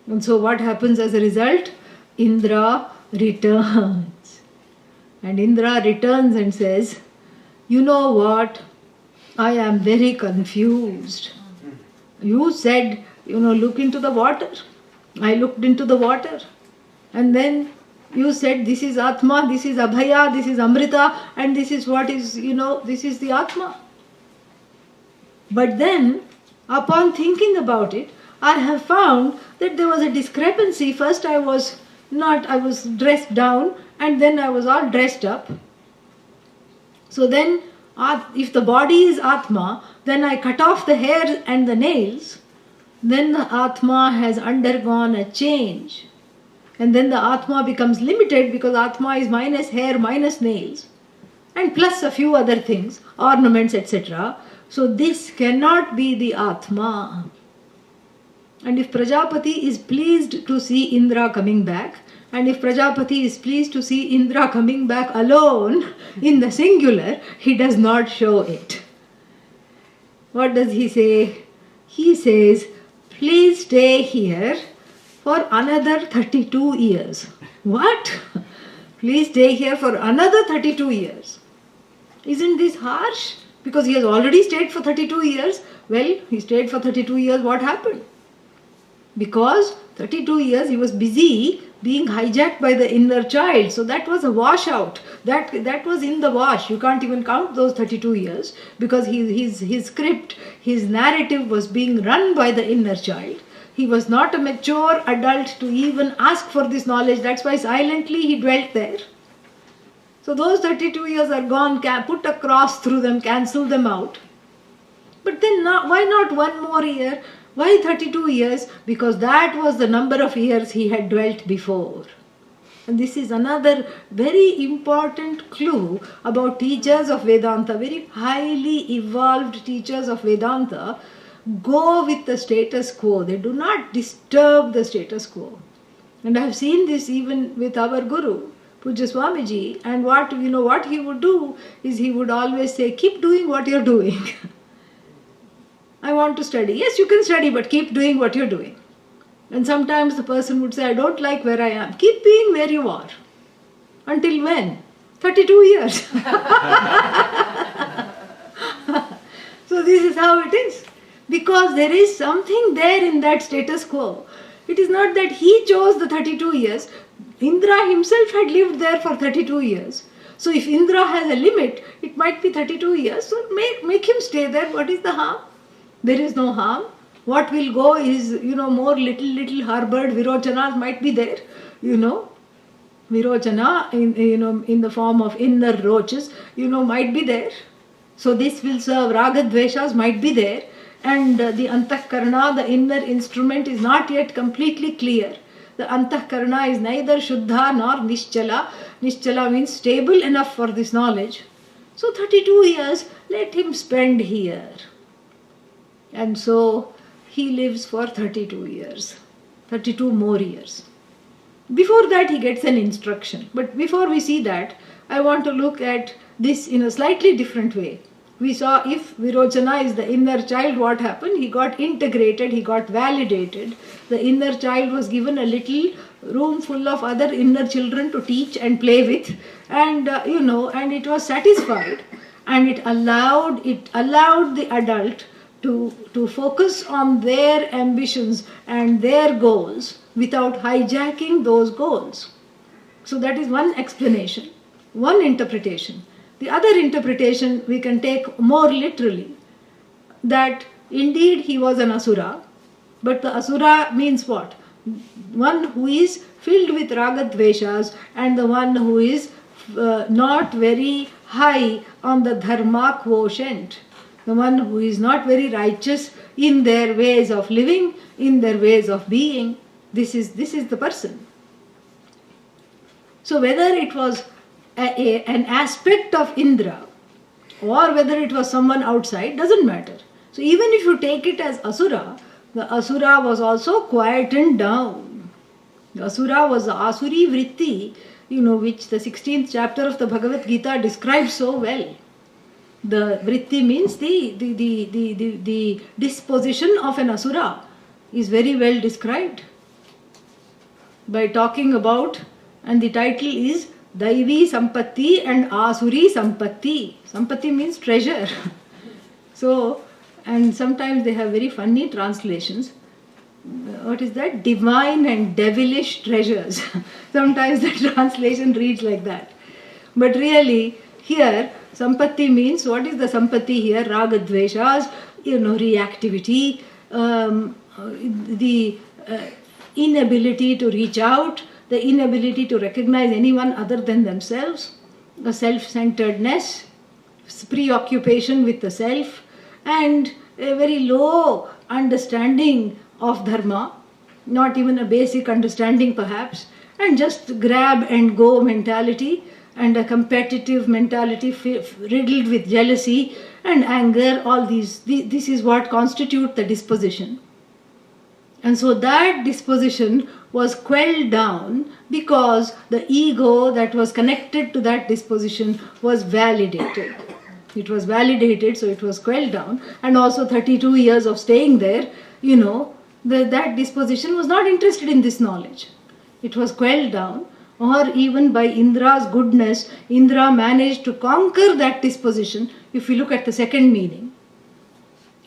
And so what happens as a result? Indra returns. And Indra returns and says, you know what? I am very confused. You said, look into the water. I looked into the water. And then you said, this is Atma, this is Abhaya, this is Amrita, and this is what is, this is the Atma. But then, upon thinking about it, I have found that there was a discrepancy. First I was dressed down, and then I was all dressed up. So then If the body is Atma, then I cut off the hair and the nails, then the Atma has undergone a change. And then the Atma becomes limited because Atma is minus hair, minus nails, and plus a few other things, ornaments, etc. So this cannot be the Atma. And if Prajapati is pleased to see Indra coming back, and if Prajapati is pleased to see Indra coming back alone in the singular, he does not show it. What does he say? He says, please stay here for another 32 years. What? Please stay here for another 32 years. Isn't this harsh? Because he has already stayed for 32 years. Well, he stayed for 32 years. What happened? Because 32 years he was busy being hijacked by the inner child. So that was a washout. That was in the wash. You can't even count those 32 years because his script, his narrative was being run by the inner child. He was not a mature adult to even ask for this knowledge. That's why silently he dwelt there. So those 32 years are gone, put a cross through them, cancel them out. But then why not one more year? Why 32 years? Because that was the number of years he had dwelt before. And this is another very important clue about teachers of Vedanta, very highly evolved teachers of Vedanta. Go with the status quo. They do not disturb the status quo. And I have seen this even with our Guru, Pujya Swamiji. And what he would do is he would always say, keep doing what you're doing. I want to study. Yes, you can study, but keep doing what you're doing. And sometimes the person would say, I don't like where I am. Keep being where you are. Until when? 32 years. So this is how it is. Because there is something there in that status quo. It is not that he chose the 32 years. Indra himself had lived there for 32 years. So if Indra has a limit, it might be 32 years. So make him stay there. What is the harm? There is no harm. What will go is, more little harbored Virochanas might be there, Virochana in the form of inner roaches, might be there. So this will serve Ragadveshas might be there. And the Antahkarana, the inner instrument, is not yet completely clear. The Antahkarana is neither Shuddha nor Nischala. Nischala means stable enough for this knowledge. So 32 years, let him spend here. And so he lives for 32 years, 32 more years. Before that he gets an instruction. But before we see that, I want to look at this in a slightly different way. We saw if Virochana is the inner child, what happened? He got integrated, he got validated. The inner child was given a little room full of other inner children to teach and play with. And, and it was satisfied. And it allowed the adult to focus on their ambitions and their goals without hijacking those goals. So that is one explanation, one interpretation. The other interpretation we can take more literally, that indeed he was an asura, but the asura means what? One who is filled with ragadveshas and the one who is not very high on the dharma quotient. The one who is not very righteous in their ways of living, in their ways of being. This is the person. So whether it was an aspect of Indra or whether it was someone outside, doesn't matter. So even if you take it as asura, the asura was also quietened down. The asura was the asuri vritti, which the 16th chapter of the Bhagavad Gita describes so well. The vritti means the disposition of an asura is very well described by talking about, and the title is Daivi Sampatti and Asuri Sampatti. Sampatti means treasure. So, and sometimes they have very funny translations. What is that? Divine and devilish treasures. Sometimes the translation reads like that. But really, here, Sampatti means, what is the Sampatti here? Ragadveshas, reactivity, the inability to reach out, the inability to recognize anyone other than themselves, a self-centeredness, preoccupation with the self, and a very low understanding of dharma, not even a basic understanding perhaps, and just grab and go mentality, and a competitive mentality riddled with jealousy and anger. All these, this is what constitute the disposition. And so that disposition was quelled down because the ego that was connected to that disposition was validated. It was validated, so it was quelled down. And also 32 years of staying there, that disposition was not interested in this knowledge. It was quelled down, or even by Indra's goodness, Indra managed to conquer that disposition, if we look at the second meaning.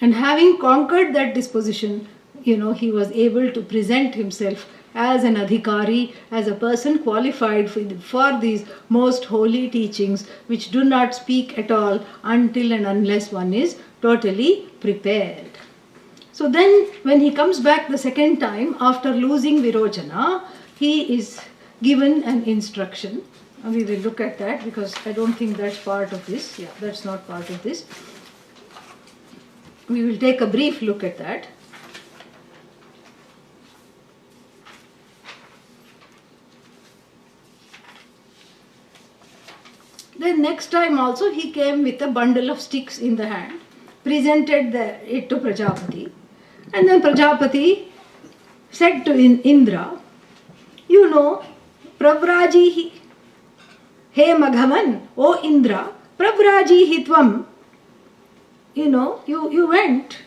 And having conquered that disposition, he was able to present himself as an adhikari, as a person qualified for these most holy teachings, which do not speak at all until and unless one is totally prepared. So then, when he comes back the second time, after losing Virochana, he is given an instruction. We will look at that because I don't think that's part of this. Yeah, that's not part of this. We will take a brief look at that. Then next time also he came with a bundle of sticks in the hand, presented it to Prajapati, and then Prajapati said to Indra, Pravrajihi, he Maghavan, O Indra, Pravrajihi tvam. You went,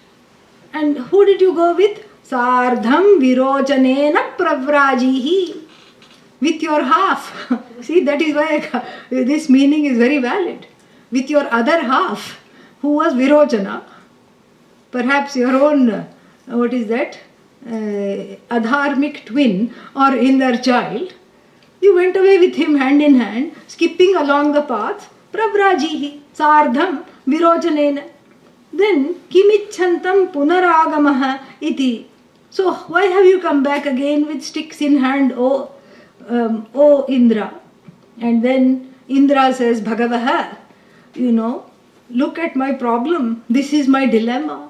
and who did you go with? Sardham Virochanena Pravrajihi. With your half. See, that is why this meaning is very valid. With your other half, who was Virochana, perhaps your own, adharmic twin or inner child, you went away with him hand in hand, skipping along the path, Pravrajihi, Sardham Virochanena. Then, Kimichantam Punaragamaha iti. So, why have you come back again with sticks in hand, O Indra? And then Indra says, Bhagavaha, look at my problem. This is my dilemma.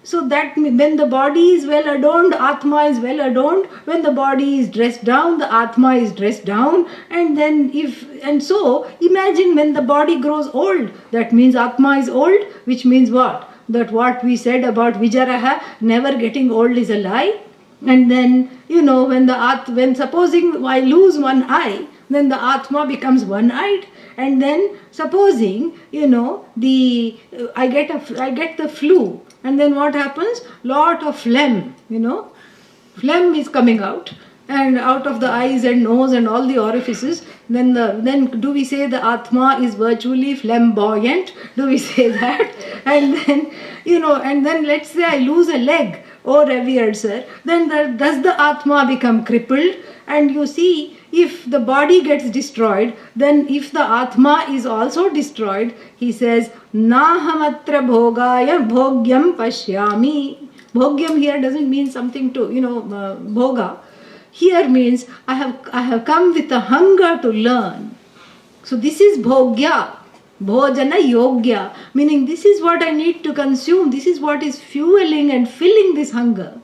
So that when the body is well adorned, Atma is well adorned. When the body is dressed down, the Atma is dressed down. And so imagine when the body grows old, that means Atma is old, which means what? That what we said about Vijaraha, never getting old, is a lie. And then, when supposing I lose one eye, then the Atma becomes one-eyed. And then supposing, I get the flu, and then what happens? Lot of phlegm, phlegm is coming out, and out of the eyes and nose and all the orifices. Then do we say the Atma is virtually flamboyant? Do we say that? And then let's say I lose a leg, oh revered sir, then does the Atma become crippled? And you see, if the body gets destroyed, then if the Atma is also destroyed, he says, Nahamatra bhogaya bhogyam pashyami. Bhogyam here doesn't mean something to, bhoga. Here means I have come with a hunger to learn. So this is bhogya, bhojana yogya, meaning this is what I need to consume. This is what is fueling and filling this hunger.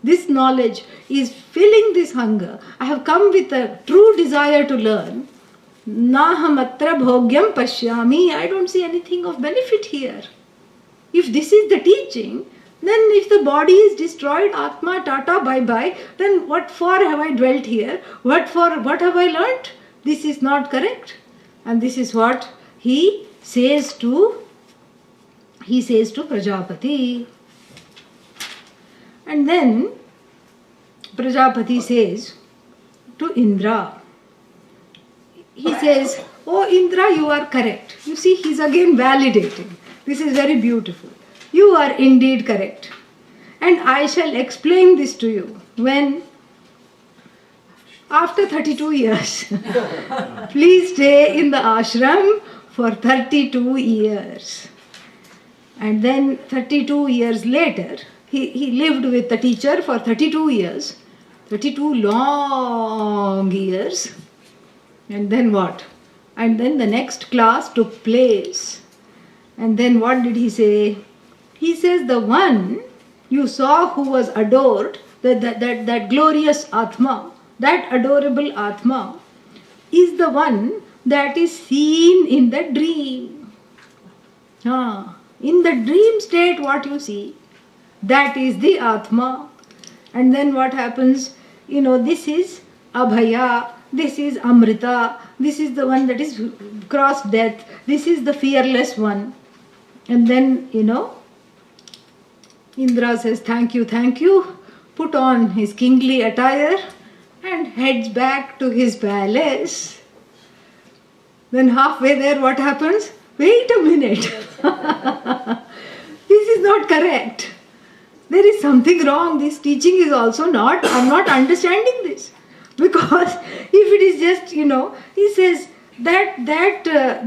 This knowledge is filling this hunger. I have come with a true desire to learn. Nahamatra bhogyam pashyami. I don't see anything of benefit here. If this is the teaching, then if the body is destroyed, Atma, Tata, bye-bye, then what for have I dwelt here? What have I learnt? This is not correct. And this is what he says to Prajapati. And then Prajapati says to Indra, he says, Oh Indra, you are correct. You see, he's again validating. This is very beautiful. You are indeed correct. And I shall explain this to you when, after 32 years, please stay in the ashram for 32 years. And then 32 years later, he lived with the teacher for 32 years, 32 long years. And then what? And then the next class took place. And then what did he say? He says, the one you saw who was adored, that glorious Atma, that adorable Atma, is the one that is seen in the dream. In the dream state, what you see, that is the Atma. And then what happens? This is Abhaya, this is Amrita, this is the one that is crossed death, this is the fearless one. And then, Indra says, thank you, put on his kingly attire and heads back to his palace. Then halfway there, what happens? Wait a minute. This is not correct. There is something wrong. This teaching is also not, I'm not understanding this. Because if it is just, he says that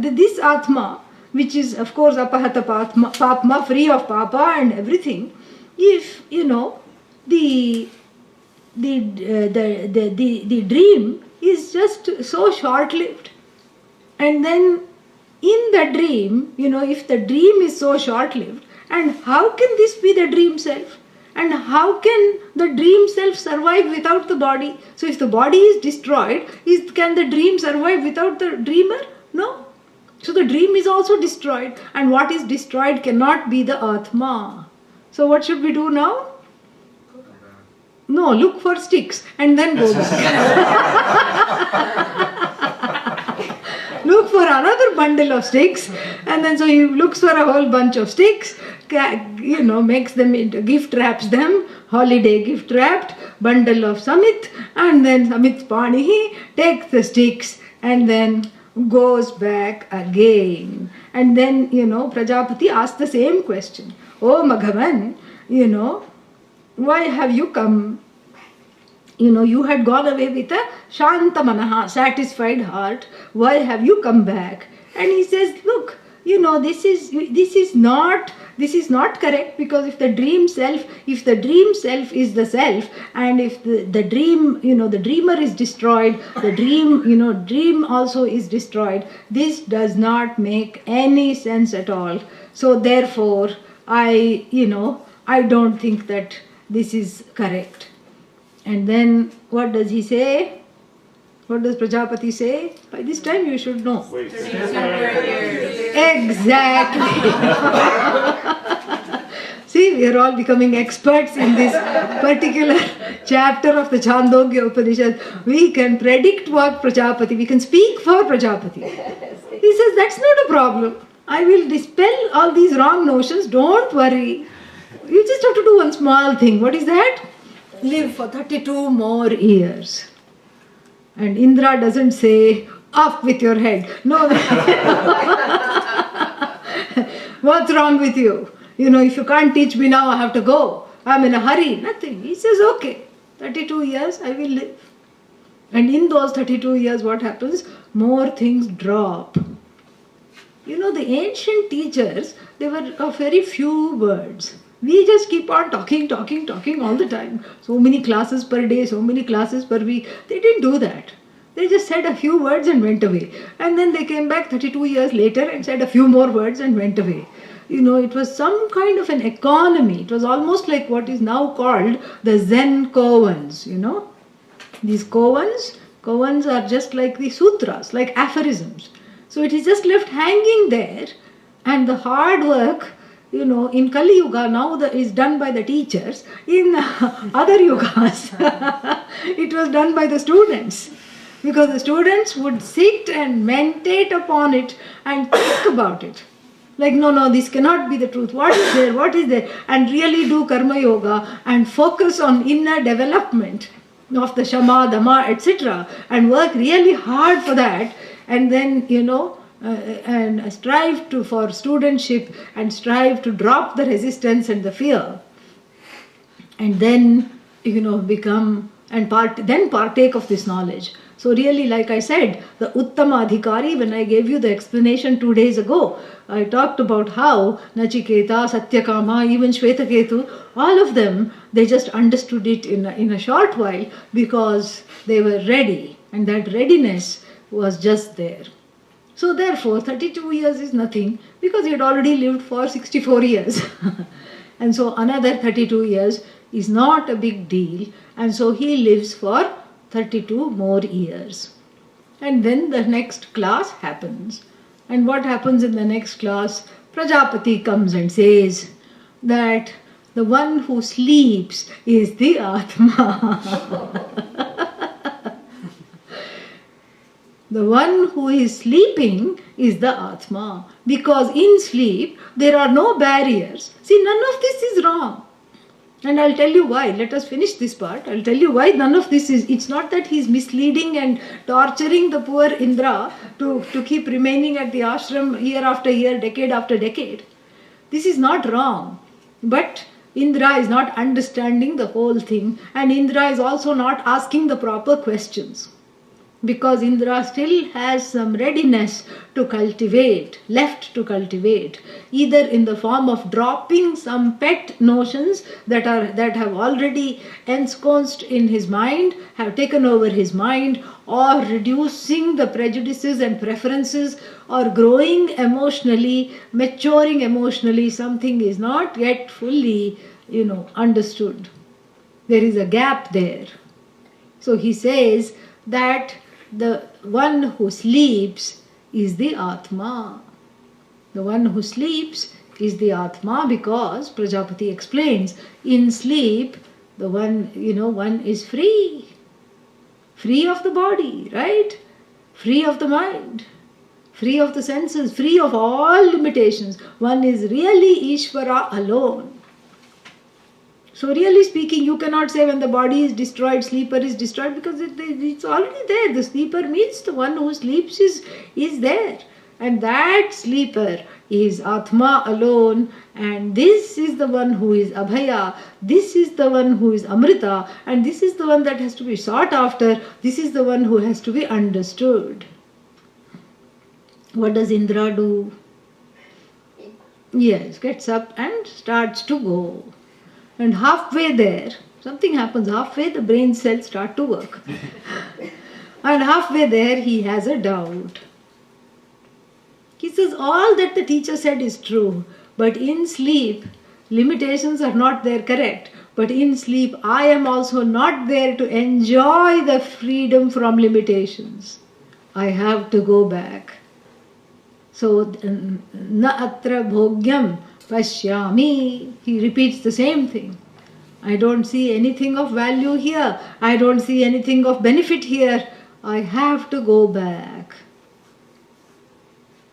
this Atma, which is of course apahata papma, free of papa and everything, if the dream is just so short-lived, and then in the dream, if the dream is so short-lived, and how can this be the dream self? And how can the dream self survive without the body? So if the body is destroyed, can the dream survive without the dreamer? No. So the dream is also destroyed, and what is destroyed cannot be the Atma. So what should we do now? No, look for sticks and then go back. Look for another bundle of sticks, and then so he looks for a whole bunch of sticks, makes them into, gift wraps them, holiday gift wrapped, bundle of Samit, and then Samit Panihi takes the sticks and then goes back again. And then, Prajapati asked the same question. Oh Maghavan, why have you come? You had gone away with a Shanta Manaha, satisfied heart. Why have you come back? And he says, look, this is not correct, because if the dream self is the self, and if the dream, the dreamer is destroyed, the dream also is destroyed, this does not make any sense at all. So therefore, I don't think that this is correct. And then what does he say? What does Prajapati say? By this time you should know. Wait. Exactly. See, we are all becoming experts in this particular chapter of the Chandogya Upanishad. We can predict what Prajapati, we can speak for Prajapati. He says, that's not a problem. I will dispel all these wrong notions, don't worry. You just have to do one small thing. What is that? Live for 32 more years. And Indra doesn't say, off with your head. No. What's wrong with you? If you can't teach me now, I have to go. I'm in a hurry. Nothing. He says, okay, 32 years I will live. And in those 32 years, what happens? More things drop. The ancient teachers, they were of very few words. We just keep on talking all the time. So many classes per day, so many classes per week. They didn't do that. They just said a few words and went away. And then they came back 32 years later and said a few more words and went away. It was some kind of an economy. It was almost like what is now called the Zen koans, These koans are just like the sutras, like aphorisms. So it is just left hanging there, and the hard work, in Kali Yuga now is done by the teachers. In other yugas, it was done by the students. Because the students would sit and meditate upon it and think about it. Like, no, this cannot be the truth. What is there? And really do karma yoga and focus on inner development of the shama, dhamma, etc. And work really hard for that. And then, and strive for studentship and strive to drop the resistance and the fear. And then, become and then partake of this knowledge. So really, like I said, the Uttama Adhikari, when I gave you the explanation 2 days ago, I talked about how Nachiketa, Satyakama, even Shvetaketu, all of them, they just understood it in a short while because they were ready, and that readiness was just there. So therefore 32 years is nothing because he had already lived for 64 years. And so another 32 years is not a big deal, and so he lives for 32 more years. And then the next class happens. And what happens in the next class? Prajapati comes and says that the one who sleeps is the Atma. The one who is sleeping is the Atma. Because in sleep there are no barriers. See, none of this is wrong. And I'll tell you why. Let us finish this part. I'll tell you why none of this is. It's not that he's misleading and torturing the poor Indra to keep remaining at the ashram year after year, decade after decade. This is not wrong. But Indra is not understanding the whole thing. And Indra is also not asking the proper questions. Because Indra still has some readiness to cultivate, left to cultivate, either in the form of dropping some pet notions that have already ensconced in his mind, have taken over his mind, or reducing the prejudices and preferences, or growing emotionally, maturing emotionally. Something is not yet fully, understood. There is a gap there. So he says that the one who sleeps is the Atma. The one who sleeps is the Atma because Prajapati explains, in sleep, the one, one is free. Free of the body, right? Free of the mind. Free of the senses. Free of all limitations. One is really Ishvara alone. So really speaking, you cannot say when the body is destroyed, sleeper is destroyed, because it's already there. The sleeper means the one who sleeps is there. And that sleeper is Atma alone, and this is the one who is Abhaya, this is the one who is Amrita, and this is the one that has to be sought after, this is the one who has to be understood. What does Indra do? Yes, gets up and starts to go. And halfway there, something happens. Halfway the brain cells start to work. And halfway there he has a doubt. He says all that the teacher said is true. But in sleep, limitations are not there, correct. But in sleep, I am also not there to enjoy the freedom from limitations. I have to go back. So, na atra bhogyam pashyami. He repeats the same thing. I don't see anything of value here. I don't see anything of benefit here. I have to go back.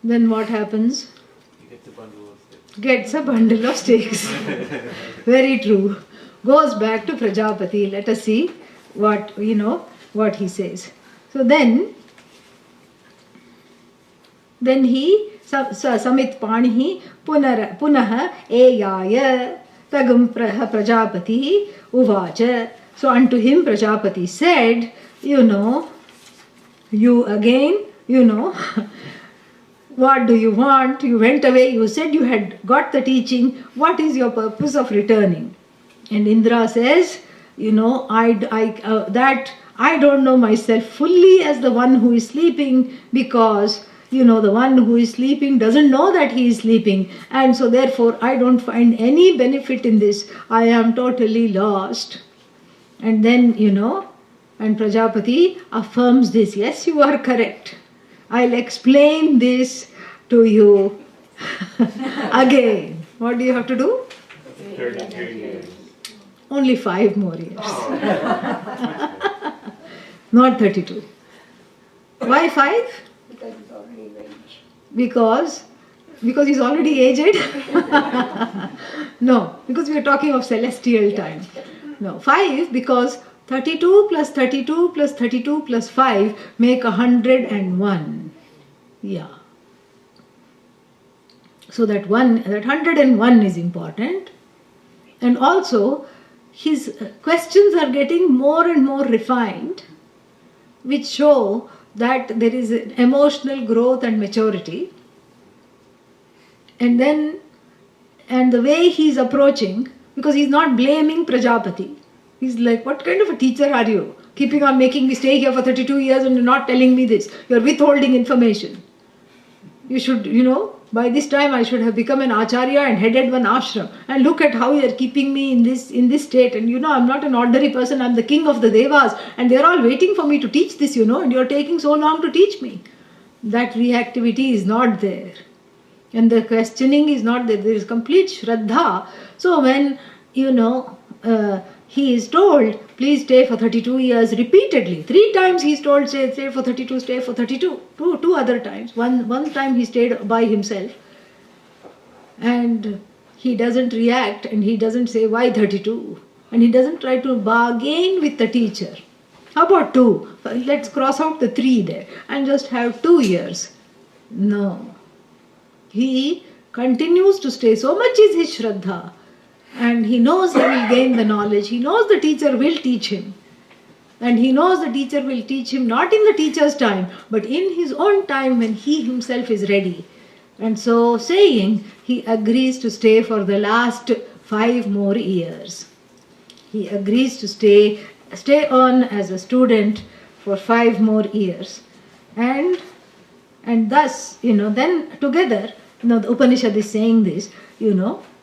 Then what happens? Gets a bundle of sticks. Very true. Goes back to Prajapati. Let us see what he says. So then he samit panihi punaha eyaya tagum Prajapati uvacha. So unto him Prajapati said, you again, what do you want? You went away, you said you had got the teaching. What is your purpose of returning? And Indra says, that I don't know myself fully as the one who is sleeping, because the one who is sleeping doesn't know that he is sleeping, and so therefore I don't find any benefit in this. I am totally lost. And then, and Prajapati affirms this. Yes, you are correct. I'll explain this to you again. What do you have to do? 33 years. Only 5 more years. Not 32. Why 5? Because it's already rich. Because he's already aged? No, because we are talking of celestial time. No, 5 because 32 plus 32 plus 32 plus 5 make 101. Yeah. So that 101 is important. And also, his questions are getting more and more refined, which show that there is an emotional growth and maturity. And the way he's approaching, because he's not blaming Prajapati. He's like, what kind of a teacher are you? Keeping on making me stay here for 32 years and you're not telling me this. You're withholding information. You should, by this time I should have become an acharya and headed one ashram. And look at how you are keeping me in this state. And I'm not an ordinary person. I'm the king of the devas. And they're all waiting for me to teach this, and you're taking so long to teach me. That reactivity is not there. And the questioning is not there. There is complete shraddha. So when, he is told, please stay for 32 years repeatedly. 3 times he is told, stay for 32, stay for 32. Two other times. One time he stayed by himself. And he doesn't react and he doesn't say, why 32? And he doesn't try to bargain with the teacher. How about 2? Let's cross out the 3 there and just have 2 years. No. He continues to stay. So much is his shraddha. And he knows he will gain the knowledge. He knows the teacher will teach him. And he knows the teacher will teach him not in the teacher's time, but in his own time when he himself is ready. And so saying, he agrees to stay for the last 5 more years. He agrees to stay on as a student for 5 more years. And thus, then together, the Upanishad is saying this,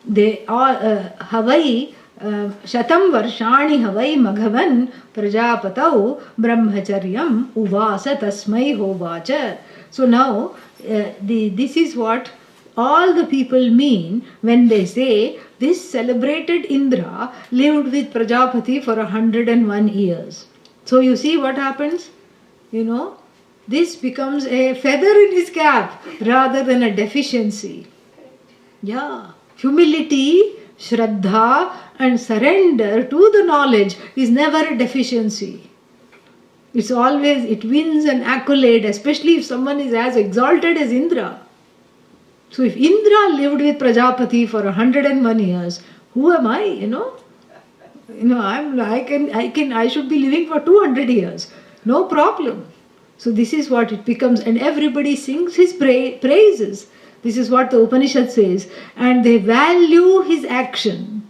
they are Havai Shatam Varshani Havai Maghavan Prajapatau Brahmacharyam Uvasa Tasmai Hovacha. So now this is what all the people mean when they say this celebrated Indra lived with Prajapati for 101 years. So you see what happens? This becomes a feather in his cap rather than a deficiency. Yeah. Humility, shraddha and surrender to the knowledge is never a deficiency. It's always, it wins an accolade, especially if someone is as exalted as Indra. So if Indra lived with Prajapati for 101 years, who am I, I should be living for 200 years. No problem. So this is what it becomes, and everybody sings his praises. This is what the Upanishad says, and they value his action.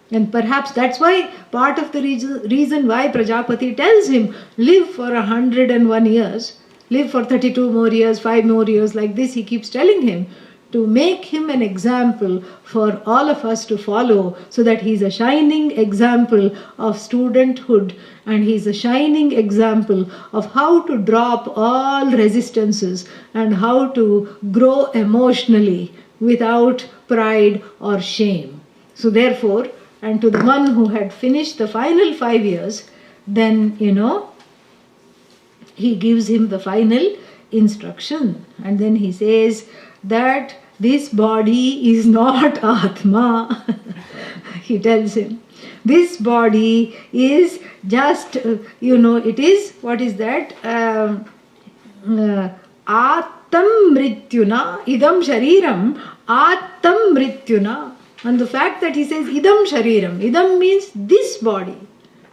And perhaps that's why part of the reason why Prajapati tells him, live for 101 years, live for 32 more years, 5 more years, like this he keeps telling him, to make him an example for all of us to follow, so that he is a shining example of studenthood, and he is a shining example of how to drop all resistances and how to grow emotionally without pride or shame. So therefore, and to the one who had finished the final 5 years, then, he gives him the final instruction. And then he says that this body is not Atma. He tells him, this body is just, it is, what is that? Atam mrityuna, idam shariram, atam mrityuna. And the fact that he says idam shariram, idam means this body,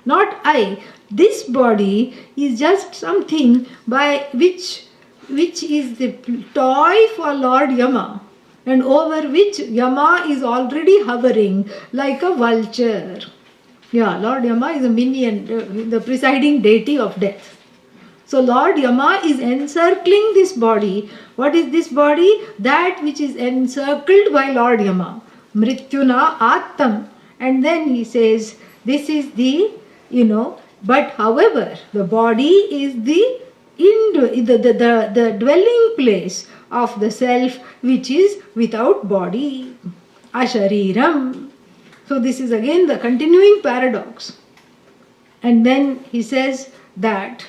not I. This body is just something by which is the toy for Lord Yama, and over which Yama is already hovering like a vulture. Yeah, Lord Yama is a minion, the presiding deity of death. So Lord Yama is encircling this body. What is this body? That which is encircled by Lord Yama. Mrityuna Attam. And then he says, this is the, but however, the body is the dwelling place of the self which is without body. Ashariram. So this is again the continuing paradox. And then he says that,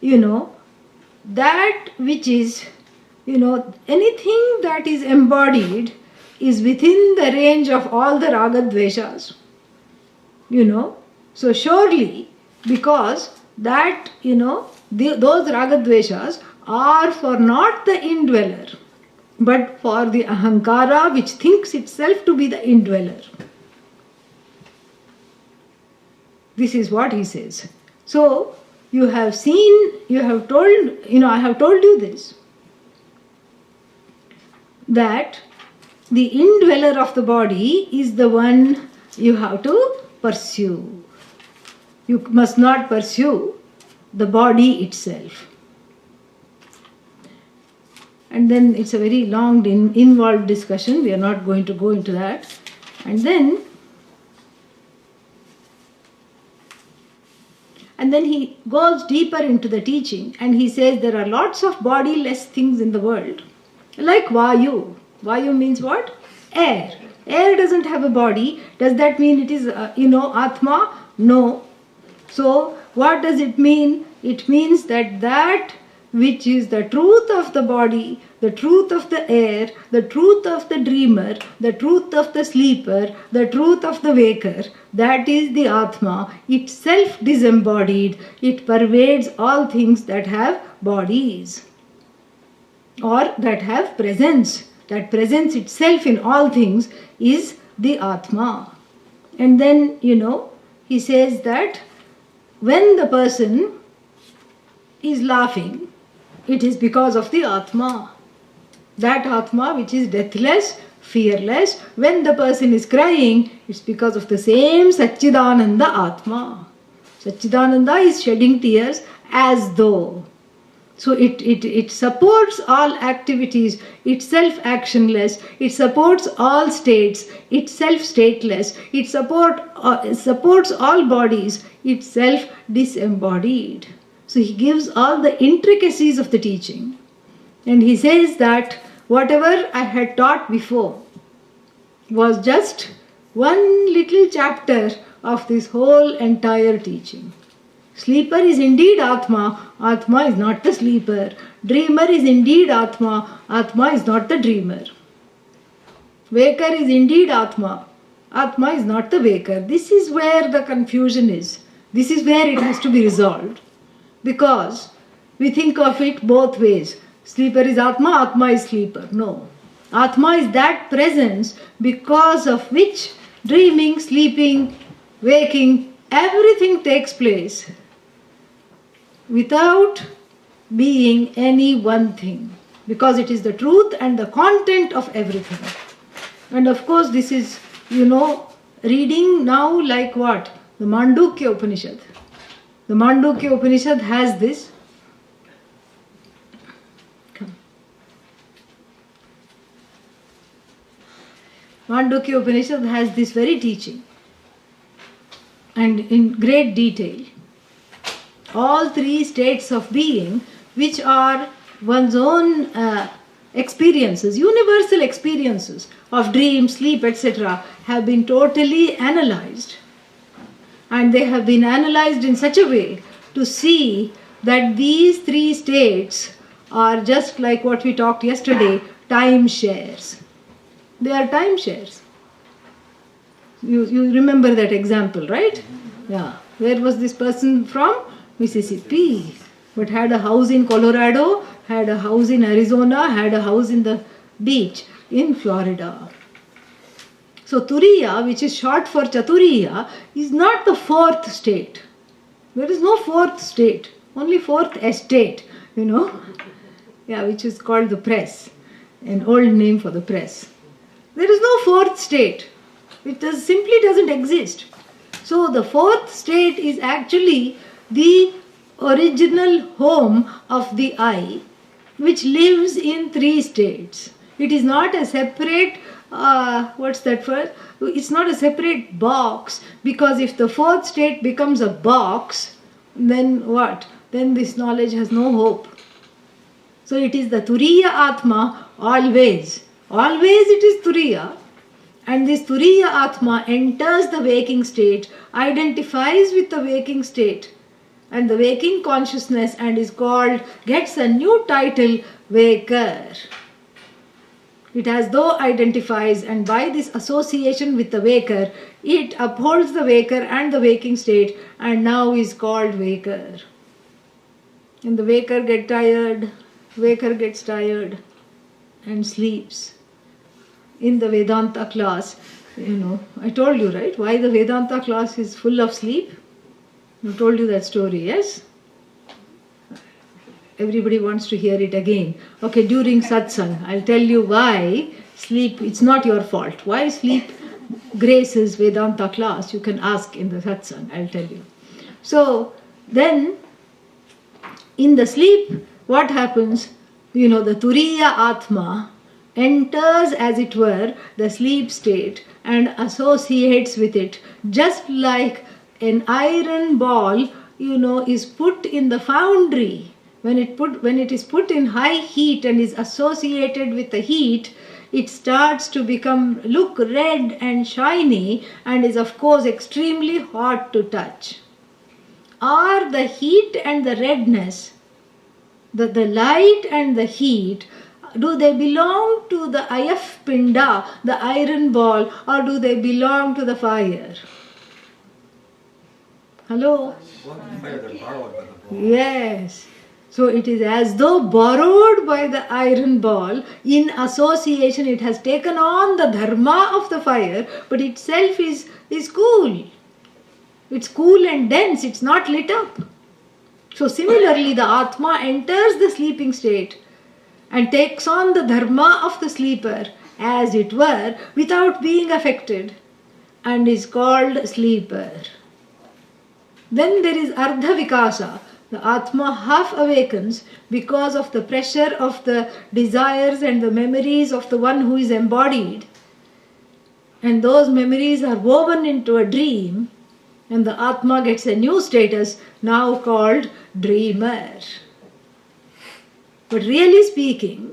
that which is, anything that is embodied is within the range of all the ragadveshas. So surely, because that, those ragadveshas are for not the indweller, but for the ahankara which thinks itself to be the indweller. This is what he says. So, you have seen, you have told, I have told you this, that the indweller of the body is the one you have to pursue. You must not pursue the body itself. And then it's a very long, involved discussion. We are not going to go into that. And then he goes deeper into the teaching and he says there are lots of bodiless things in the world. Like Vayu. Vayu means what? Air. Air doesn't have a body. Does that mean it is, Atma? No. So, what does it mean? It means that which is the truth of the body, the truth of the air, the truth of the dreamer, the truth of the sleeper, the truth of the waker, that is the Atma, itself disembodied. It pervades all things that have bodies or that have presence. That presence itself in all things is the Atma. And then, he says that when the person is laughing, it is because of the Atma. That Atma which is deathless, fearless. When the person is crying, it's because of the same Satchidananda Atma. Satchidananda is shedding tears as though. So it supports all activities, itself actionless, it supports all states, itself stateless, it supports all bodies, itself disembodied. So he gives all the intricacies of the teaching. And he says that whatever I had taught before was just one little chapter of this whole entire teaching. Sleeper is indeed Atma, Atma is not the sleeper. Dreamer is indeed Atma, Atma is not the dreamer. Waker is indeed Atma, Atma is not the waker. This is where the confusion is. This is where it has to be resolved. Because we think of it both ways. Sleeper is Atma, Atma is sleeper. No. Atma is that presence because of which dreaming, sleeping, waking, everything takes place without being any one thing. Because it is the truth and the content of everything. And of course this is, reading now like what? The Mandukya Upanishad. The Mandukya Upanishad has this. Mandukya Upanishad has this very teaching. And in great detail. All three states of being, which are one's own experiences, universal experiences of dream, sleep, etc., have been totally analyzed. And they have been analyzed in such a way to see that these three states are just like what we talked yesterday, timeshares. They are timeshares. You remember that example, right? Yeah. Where was this person from? Mississippi. But had a house in Colorado, had a house in Arizona, had a house in the beach in Florida. So Turiya, which is short for Chaturiya, is not the fourth state. There is no fourth state, only fourth estate, which is called the press, an old name for the press. There is no fourth state. It simply doesn't exist. So the fourth state is actually the original home of the I, which lives in three states. It is not a separate, it's not a separate box, because if the fourth state becomes a box, then what? Then this knowledge has no hope. So it is the Turiya Atma always. Always it is Turiya. And this Turiya Atma enters the waking state, identifies with the waking state and the waking consciousness, and is called, gets a new title, Waker. It as though identifies, and by this association with the waker, it upholds the waker and the waking state, and now is called Waker. And the waker gets tired and sleeps. In the Vedanta class, I told you, right, why the Vedanta class is full of sleep? I told you that story, yes? Everybody wants to hear it again. Okay, during satsang, I'll tell you why sleep, it's not your fault. Why sleep graces Vedanta class, you can ask in the satsang, I'll tell you. So, then, in the sleep, what happens? the Turiya Atma enters, as it were, the sleep state and associates with it, just like an iron ball, is put in the foundry. When it is put in high heat and is associated with the heat, it starts to look red and shiny and is of course extremely hot to touch. Are the heat and the redness, the light and the heat, do they belong to the Ayaf Pinda, the iron ball, or do they belong to the fire? Hello? Yes. So it is as though borrowed by the iron ball. In association, it has taken on the dharma of the fire, but itself is cool. It's cool and dense, it's not lit up. So similarly, the Atma enters the sleeping state and takes on the dharma of the sleeper, as it were, without being affected, and is called sleeper. Then there is Ardha Vikasa. The Atma half awakens because of the pressure of the desires and the memories of the one who is embodied. And those memories are woven into a dream, and the Atma gets a new status, now called dreamer. But really speaking,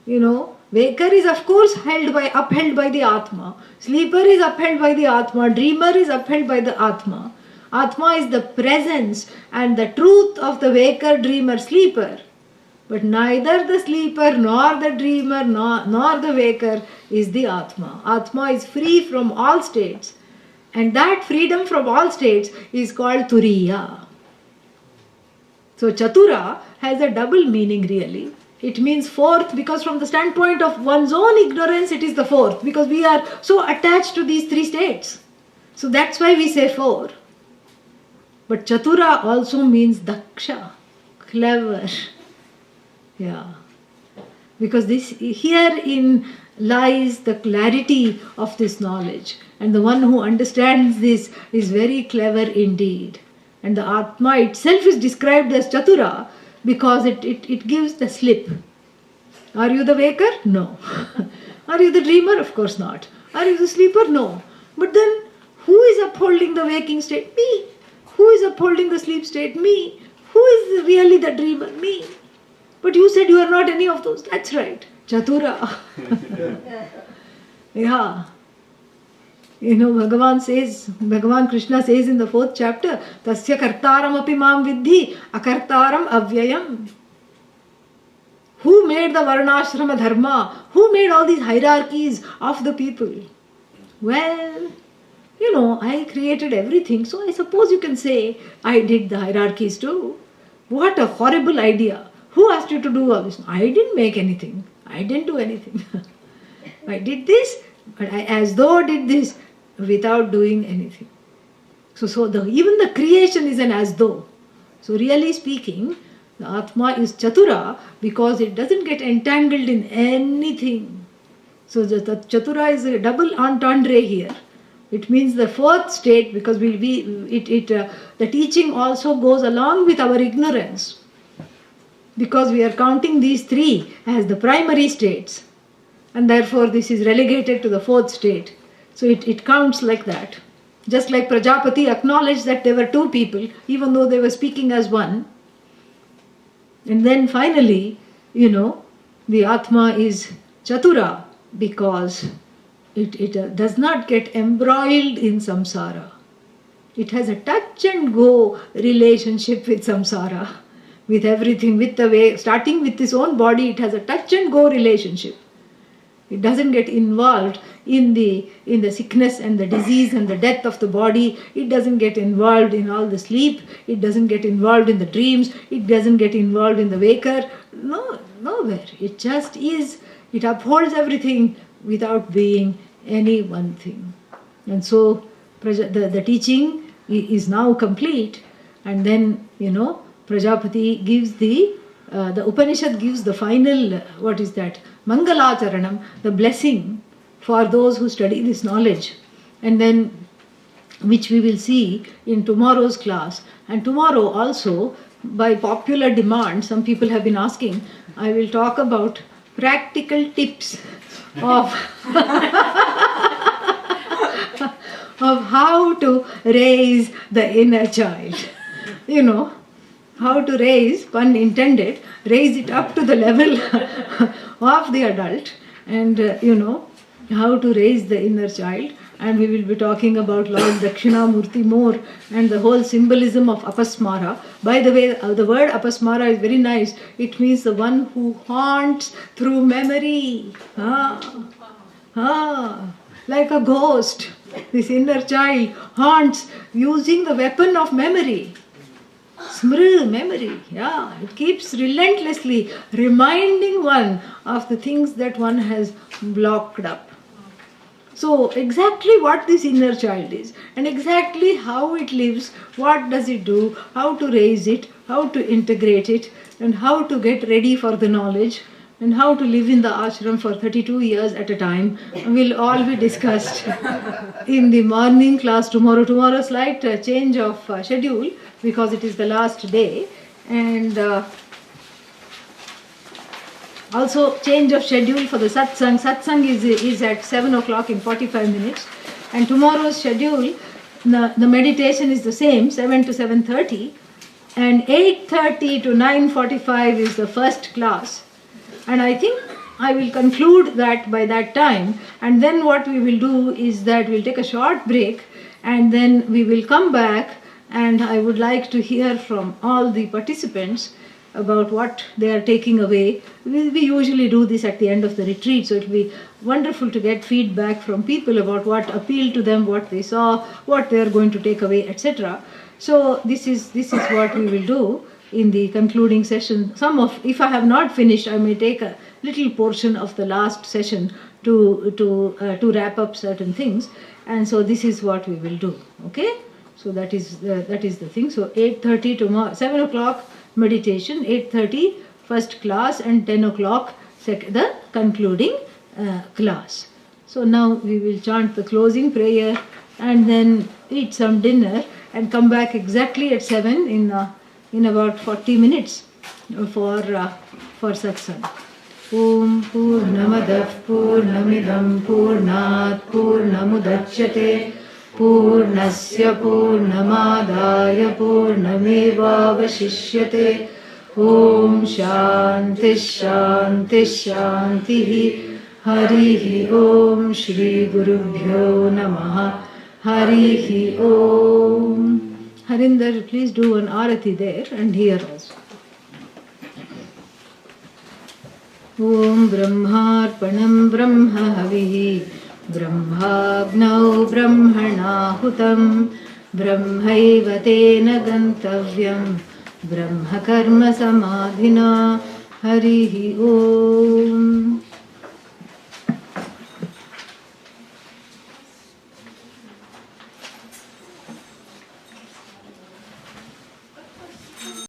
waker is of course upheld by the Atma. Sleeper is upheld by the Atma. Dreamer is upheld by the Atma. Atma is the presence and the truth of the waker, dreamer, sleeper. But neither the sleeper nor the dreamer nor the waker is the Atma. Atma is free from all states. And that freedom from all states is called Turiya. So Chatura has a double meaning really. It means fourth because from the standpoint of one's own ignorance it is the fourth, because we are so attached to these three states. So that's why we say four. But Chatura also means Daksha, clever. Yeah. Because herein lies the clarity of this knowledge. And the one who understands this is very clever indeed. And the Atma itself is described as Chatura because it gives the slip. Are you the waker? No. Are you the dreamer? Of course not. Are you the sleeper? No. But then who is upholding the waking state? Me. Who is upholding the sleep state? Me. Who is really the dreamer? Me. But you said you are not any of those. That's right. Chatura. Yeah. Bhagavan Krishna says in the 4th chapter, Tasya kartaram api mam vidhi, akartaram avyayam. Who made the varnashrama dharma? Who made all these hierarchies of the people? Well, I created everything, so I suppose you can say I did the hierarchies too. What a horrible idea. Who asked you to do all this? I didn't make anything. I didn't do anything. I did this, but I as though did this without doing anything. So even the creation is an as though. So really speaking, the Atma is Chatura because it doesn't get entangled in anything. So the Chatura is a double entendre here. It means the 4th state because the teaching also goes along with our ignorance. Because we are counting these 3 as the primary states. And therefore this is relegated to the 4th state. So it counts like that. Just like Prajapati acknowledged that there were 2 people, even though they were speaking as one. And then finally, the Atma is Chatura because it does not get embroiled in samsara. It has a touch and go relationship with samsara, with everything, with the way, starting with its own body, it has a touch and go relationship. It doesn't get involved in the sickness and the disease and the death of the body. It doesn't get involved in all the sleep. It doesn't get involved in the dreams. It doesn't get involved in the waker. No, nowhere. It just is. It upholds everything without being any one thing. And so the teaching is now complete. And then, Prajapati gives the Upanishad gives the final, Mangalacharanam, the blessing for those who study this knowledge. And then which we will see in tomorrow's class. And tomorrow also, by popular demand, some people have been asking, I will talk about practical tips of of how to raise the inner child. You know, how to raise, pun intended, raise it up to the level of the adult, and how to raise the inner child. And we will be talking about Lord Dakshinamurti more and the whole symbolism of apasmara. By the way, the word apasmara is very nice. It means the one who haunts through memory. Like a ghost. This inner child haunts using the weapon of memory. Smr, memory. Yeah, it keeps relentlessly reminding one of the things that one has blocked up. So exactly what this inner child is and exactly how it lives, what does it do, how to raise it, how to integrate it, and how to get ready for the knowledge, and how to live in the ashram for 32 years at a time will all be discussed in the morning class tomorrow. Tomorrow slight change of schedule because it is the last day, and also change of schedule for the satsang. Satsang is at 7 o'clock in 45 minutes. And tomorrow's schedule, the meditation is the same, 7 to 7:30. And 8:30 to 9:45 is the first class. And I think I will conclude that by that time. And then what we will do is that we'll take a short break and then we will come back, and I would like to hear from all the participants about what they are taking away. We usually do this at the end of the retreat, so it will be wonderful to get feedback from people about what appealed to them, what they saw, what they are going to take away, etc. So this is what we will do in the concluding session. If I have not finished, I may take a little portion of the last session to wrap up certain things, and so this is what we will do. Okay, so that is the thing. So 8:30 tomorrow, 7 o'clock meditation, 8:30 first class, and 10 o'clock the concluding class. So now we will chant the closing prayer and then eat some dinner and come back exactly at 7 in about 40 minutes for satsang. Om Purnamadah Purnamidam Purnat Purnamudachyate Purnasya Purnamadaya Purnamevavashishyate. Om Shanti Shanti Shanti. Harihi Om. Shri Gurubhyo Namaha. Harihi Om. Harinder, please do an arati there and here also. Om Brahmarpanam Brahma Havihi Brahmagnau Brahmanahutam Brahmaiva Tena Gantavyam Brahma Karma Samadhina. Harihi Om.